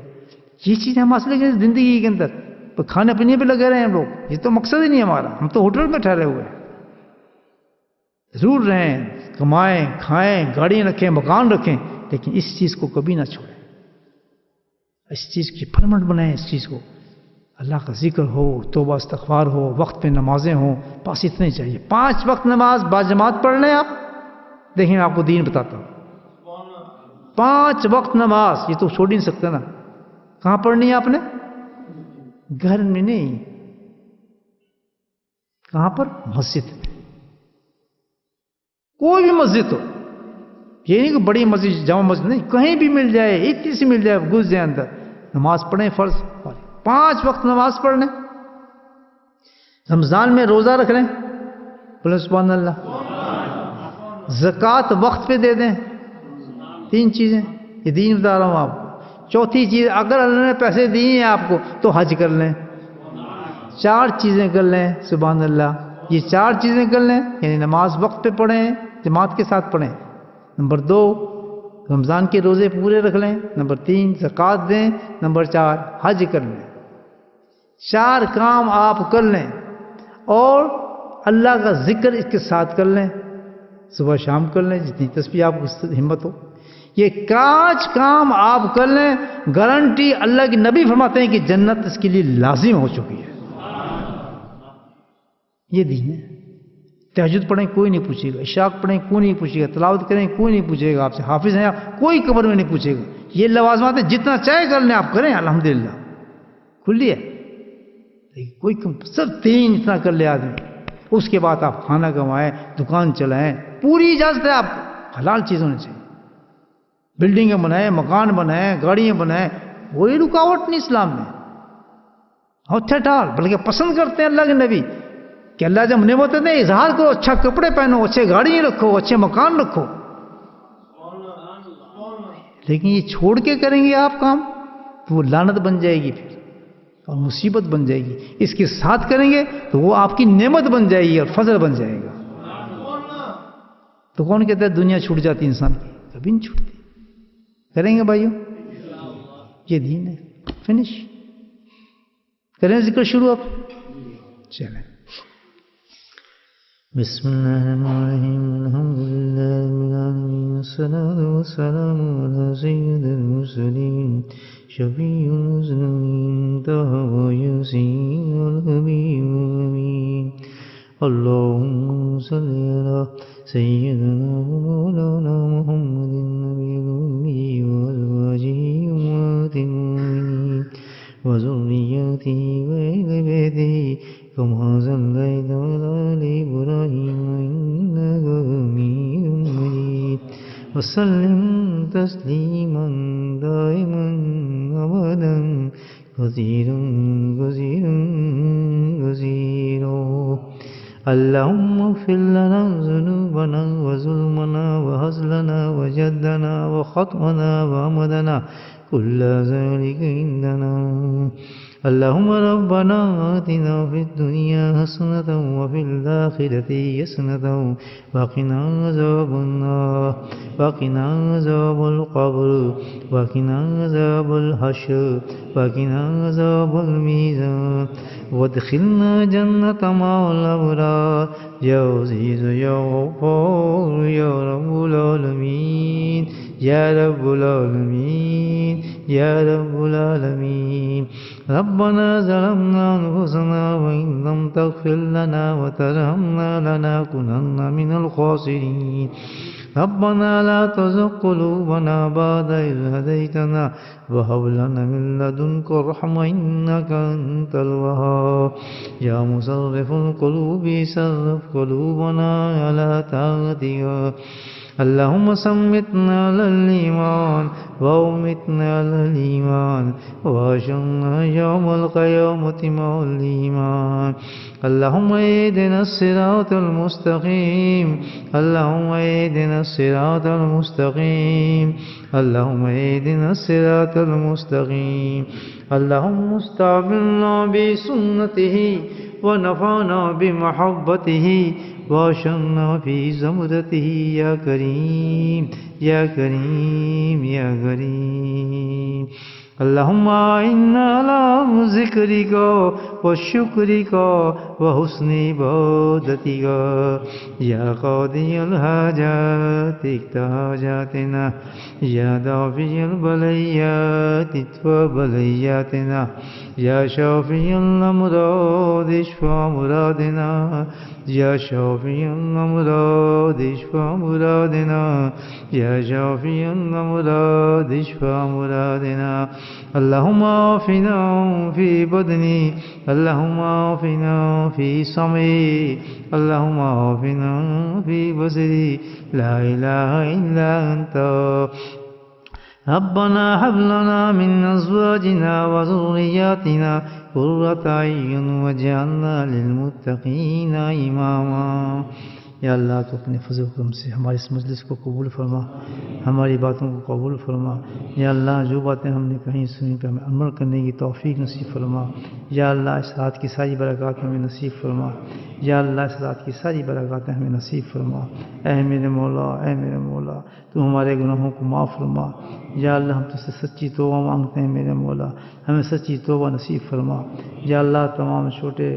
یہ چیزیں ہم حاصل کریں زندگی کے اندر. کھانے پینے پہ لگے رہے ہیں ہم لوگ، یہ تو مقصد ہی نہیں ہمارا. ہم تو ہوٹل میں ٹھہرے ہوئے ہیں. ضرور رہیں، کمائیں، کھائیں، گاڑیاں رکھیں، مکان رکھیں، لیکن اس چیز کو کبھی نہ چھوڑیں. اس چیز کی پرمنٹ بنائیں. اس چیز کو اللہ کا ذکر ہو، توبہ استغفار ہو، وقت پہ نمازیں ہوں، بس اتنے چاہیے. 5 وقت نماز باجماعت پڑھ لیں آپ. دیکھیں میں آپ کو دین بتاتا ہوں. 5 وقت نماز یہ تو چھوڑ نہیں سکتا نا. کہاں پڑھنی ہے آپ نے؟ گھر میں نہیں. کہاں پر؟ مسجد میں. کوئی بھی مسجد ہو، یہ نہیں کہ بڑی مسجد جامع مسجد نہیں، کہیں بھی مل جائے، اتنی سی مل جائے، گھس جائے اندر، نماز پڑھیں. فرض 5 وقت نماز پڑھ لیں. رمضان میں روزہ رکھ لیں. بولے سبحان اللہ. زکوٰۃ وقت پہ دے دیں. 3 چیزیں یہ دین بتا رہا ہوں آپ. چوتھی چیز اگر اللہ نے پیسے دیے ہیں آپ کو تو حج کر لیں. 4 چیزیں کر لیں. سبحان اللہ. یہ 4 چیزیں کر لیں، یعنی نماز وقت پہ پڑھیں، جماعت کے ساتھ پڑھیں. نمبر 2 رمضان کے روزے پورے رکھ لیں. نمبر 3 زکوٰۃ دیں. نمبر 4 حج کر لیں. 4 کام آپ کر لیں اور اللہ کا ذکر اس کے ساتھ کر لیں. صبح شام کر لیں، جتنی تسبیح آپ کو ہمت ہو. یہ 5 کام آپ کر لیں، گارنٹی اللہ کے نبی فرماتے ہیں کہ جنت اس کے لیے لازم ہو چکی ہے. یہ دین ہے. تہجد پڑھیں کوئی نہیں پوچھے گا، اشراق پڑھیں کوئی نہیں پوچھے گا، تلاوت کریں کوئی نہیں پوچھے گا آپ سے، حافظ ہیں آپ کوئی قبر میں نہیں پوچھے گا. یہ لوازمات ہیں، جتنا چاہے کر لیں آپ کریں، الحمدللہ کھلی ہے. کوئی سب تین اتنا کر لے آدمی. اس کے بعد آپ کھانا کمائیں، دکان چلائیں، پوری اجازت ہے آپ کو. حلال چیز ہونی چاہیے. بلڈنگیں بنائیں، مکان بنائیں، گاڑیاں بنائیں، کوئی رکاوٹ نہیں اسلام میں. اچھا ٹال بلکہ پسند کرتے ہیں اللہ کے نبی کہ اللہ جب نعمت دیں اظہار کرو، اچھا کپڑے پہنو، اچھے گاڑیاں رکھو، اچھے مکان رکھو. لیکن یہ چھوڑ کے کریں گے آپ کام تو وہ لعنت بن جائے گی پھر اور مصیبت بن جائے گی. اس کے ساتھ کریں گے تو وہ آپ کی نعمت بن جائے گی اور فضل بن جائے گا. تو کون کہتا ہے دنیا چھوٹ جاتی انسان کی؟ کبھی نہیں چھوٹتی. کریں گے بھائیو، یہ دین ہے. فنش کریں ذکر شروع. آپ چلیں. بسم اللہ الرحمن الرحیم، الحمد للہ رب العالمین، والصلاة والسلام علی سید المرسلین، شفیع المذنبین، طہ و یاسین والحبیب الامین. اللہم صلی علی سیدنا و مولانا محمد النبی الأمی وازواجہ امہات المؤمنین وذریتہ وأہل بیتہ كما صليت على آل إبراهيم إنك حميد مجيد. وسلم تسليما دائما أبدا كثيرا كثيرا كثيرا. اللهم اغفر لنا ذنوبنا وظلمنا وهزلنا وجدنا وخطأنا وعمدنا كل ذلك عندنا. اللهم ربنا آتنا في الدنيا حسنة وفي الآخرة حسنة وقنا عذاب النار وقنا عذاب القبر وقنا عذاب الحشر وقنا عذاب الميزان وادخلنا جنة مع الأبرار يا عزيز يا غفار يا رب العالمين يا رب العالمين يا رب العالمين. ربنا ظلمنا أنفسنا وإن لم تغفر لنا وترحمنا لنكونن من الخاسرين. ربنا لا تزغ قلوبنا بعد إذ هديتنا وهب لنا من لدنك رحمة إنك أنت الوهاب. يا مصرف القلوب صرف قلوبنا على طاعتك. اللهم سمتنا على الإيمان وأمتنا على الإيمان وأحشرنا يوم القيامة مع الإيمان. اللهم اهدنا الصراط المستقيم اللهم اهدنا الصراط المستقيم اللهم اهدنا الصراط المستقيم. اللهم استعملنا بسنته ونفعنا بمحبته واشرنا في زمرته يا كريم يا كريم يا كريم. اللهم أعنا على ذكرك وشكرك وحسن عبادتك يا قاضي الحاجات اقض حاجاتنا يا دافع البليات ادفع بلياتنا يا شافي الأمراض اشفع مرادنا يا شافي الأمراض اشفع مرادنا يا شافي الأمراض اشفع مرادنا. اللهم عافنا في بدني اللهم عافنا في سمعي اللهم عافنا في بصري لا إله إلا أنت. ربنا هب لنا من أزواجنا وذرياتنا قرة أعين واجعلنا للمتقين إماما. یا اللہ تو اپنے فضل و کرم سے ہماری اس مجلس کو قبول فرما، ہماری باتوں کو قبول فرما. یا اللہ جو باتیں ہم نے کہیں سنی پہ ہمیں عمل کرنے کی توفیق نصیب فرما. یا اللہ اس رات کی ساری برکات ہمیں نصیب فرما. یا اللہ اس رات کی ساری برکات ہمیں نصیب فرما. اے میرے مولا اے میرے مولا تو ہمارے گناہوں کو معاف فرما. یا اللہ ہم تجھ سے سچی توبہ مانگتے ہیں میرے مولا، ہمیں سچی توبہ نصیب فرما. یا اللہ تمام چھوٹے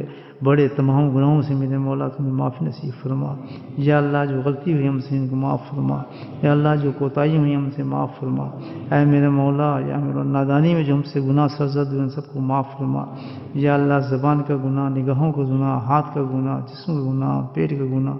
بڑے تمام گناہوں سے میرے مولا تمہیں معافی نصیب فرما۔ یا اللہ جو غلطی ہوئی ہم سے ان کو معاف فرما۔ یا اللہ جو کوتاہی ہوئی ہم سے معاف فرما۔ اے میرے مولا یا میرے نادانی میں جو ہم سے گناہ سرزد ہوئے ان سب کو معاف فرما۔ یا اللہ زبان کا گناہ، نگاہوں کا گناہ، ہاتھ کا گناہ، جسم کا گناہ، پیٹ کا گناہ،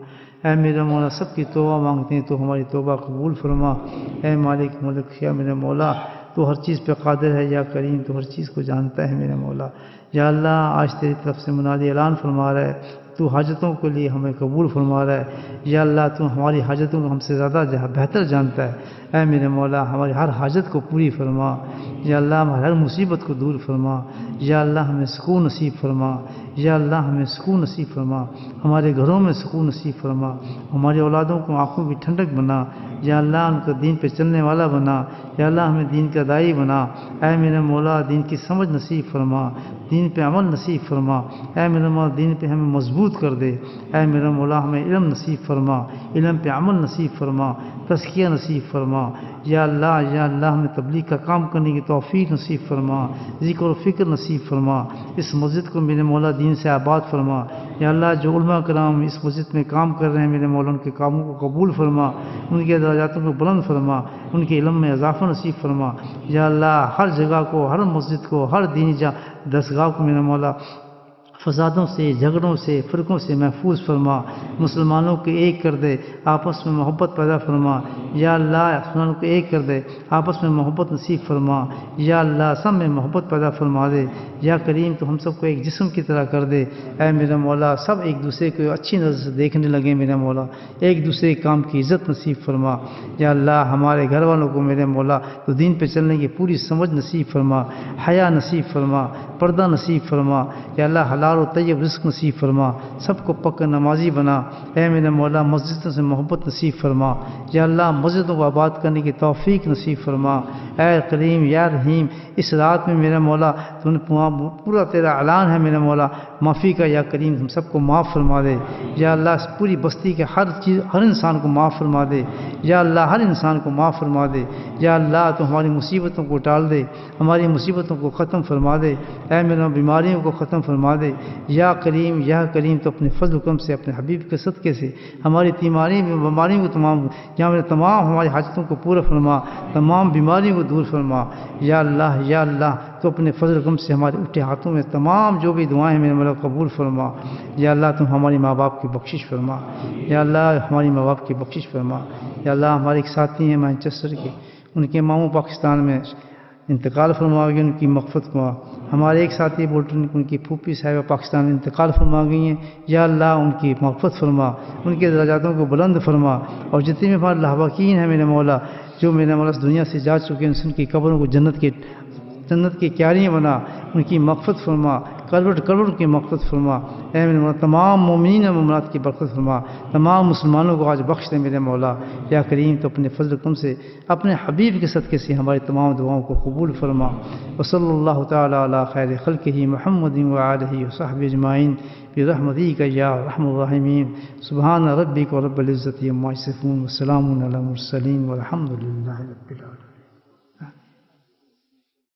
اے میرے مولا سب کی توبہ مانگتے ہیں تو ہماری توبہ قبول فرما۔ اے مالک ملک یا میرے مولا تو ہر چیز پہ قادر ہے، یا کریم تو ہر چیز کو جانتا ہے میرے مولا۔ یا اللہ آج تیری طرف سے منادی اعلان فرما رہا ہے، تو حاجتوں کے لیے ہمیں قبول فرما رہا ہے۔ یا اللہ تو ہماری حاجتوں کو ہم سے زیادہ بہتر جانتا ہے۔ اے میرے مولا ہماری ہر حاجت کو پوری فرما۔ یا اللہ ہماری ہر مصیبت کو دور فرما۔ یا اللہ ہمیں سکون نصیب فرما۔ یا اللہ ہمیں سکون نصیب فرما، ہمارے گھروں میں سکون نصیب فرما، ہماری اولادوں کو آنکھوں کی ٹھنڈک بنا۔ یا اللہ ان کو دین پہ چلنے والا بنا۔ یا اللہ ہمیں دین کا داعی بنا۔ اے میرے مولا دین کی سمجھ نصیب فرما، دین پہ عمل نصیب فرما۔ اے میرے مولا دین پہ ہمیں مضبوط کر دے۔ اے میرے مولا ہمیں علم نصیب فرما، علم پہ عمل نصیب فرما، تزکیہ نصیب فرما۔ یا اللہ ہمیں تبلیغ کا کام کرنے کی توفیق نصیب فرما، ذکر و فکر نصیب فرما۔ اس مسجد کو میرے مولا دین سے آباد فرما۔ یا اللہ جو علماء کرام اس مسجد میں کام کر رہے ہیں میرے مولا ان کے کاموں کو قبول فرما، ان کے درجاتوں کو بلند فرما، ان کے علم میں اضافہ نصیب فرما۔ یا اللہ ہر جگہ کو، ہر مسجد کو، ہر دینی دستگاہ کو میرے مولا فسادوں سے، جھگڑوں سے، فرقوں سے محفوظ فرما، مسلمانوں کو ایک کر دے، آپس میں محبت پیدا فرما۔ یا اللہ مسلمانوں کو ایک کر دے، آپس میں محبت نصیب فرما۔ یا اللہ سب میں محبت پیدا فرما دے۔ یا کریم تو ہم سب کو ایک جسم کی طرح کر دے۔ اے میرا مولا سب ایک دوسرے کو اچھی نظر سے دیکھنے لگے میرا مولا، ایک دوسرے کے کام کی عزت نصیب فرما۔ یا اللہ ہمارے گھر والوں کو میرے مولا تو دین پہ چلنے کی پوری سمجھ نصیب فرما، حیا نصیب فرما، پردہ نصیب فرما۔ یا اللہ حلال و طیب رزق نصیب فرما، سب کو پکا نمازی بنا۔ اے میرے مولا مسجدوں سے محبت نصیب فرما۔ یا اللہ مسجدوں کو آباد کرنے کی توفیق نصیب فرما۔ اے کریم یا رحیم اس رات میں میرا مولا تو نے پورا تیرا اعلان ہے میرا مولا معافی کا، یا کریم ہم سب کو معاف فرما دے۔ یا اللہ اس پوری بستی کے ہر انسان کو معاف فرما دے۔ یا اللہ ہر انسان کو معاف فرما دے۔ یا اللہ تو ہماری مصیبتوں کو ٹال دے، ہماری مصیبتوں کو ختم فرما دے۔ اے میرا بیماریوں کو ختم فرما دے۔ یا کریم تو اپنے فضل و کرم سے، اپنے حبیب کے صدقے سے ہماری بیماریوں کو تمام ہماری حاجتوں کو پورا فرما، تمام بیماریوں کو دور فرما۔ یا اللہ تو اپنے فضل و کرم سے ہمارے اٹھے ہاتھوں میں تمام جو بھی دعائیں ہیں میرے مولا قبول فرما۔ یا اللہ تم ہماری ماں باپ کی بخشش فرما۔ یا اللہ ہماری ماں باپ کی بخشش فرما۔ یا اللہ ہمارے ایک ساتھی ہیں مانچسٹر کے، ان کے ماموں پاکستان میں انتقال فرما گئی، ان کی مغفرت فرما۔ ہمارے ایک ساتھی بولٹن ان کی پھوپھی صاحبہ پاکستان میں انتقال فرما گئی ہیں، یا اللہ ان کی مغفرت فرما، ان کے درجاتوں کو بلند فرما۔ اور جتنے بھی ہمارے لاحباقین ہیں میرے مولا جو میرے مولا اس دنیا سے جا چکے ہیں، ان کی قبروں کو جنت کی کیاریاں بنا، ان کی مغفرت فرما، کروڑ کی مغفرت فرما۔ اے میرے مولا تمام مومنین و مومنات کی برکت فرما، تمام مسلمانوں کو آج بخش دے میرے مولا۔ یا کریم تو اپنے فضل و کرم سے، اپنے حبیب کے صدقے سے ہماری تمام دعاؤں کو قبول فرما۔ وصلی اللہ تعالی علی خیر خلقہ محمد وآلہ وصحبہ اجمعین برحمتک یا ارحم الراحمین۔ سبحان ربک رب العزۃ عما یصفون وسلام علی المرسلین والحمد للہ رب العالمین۔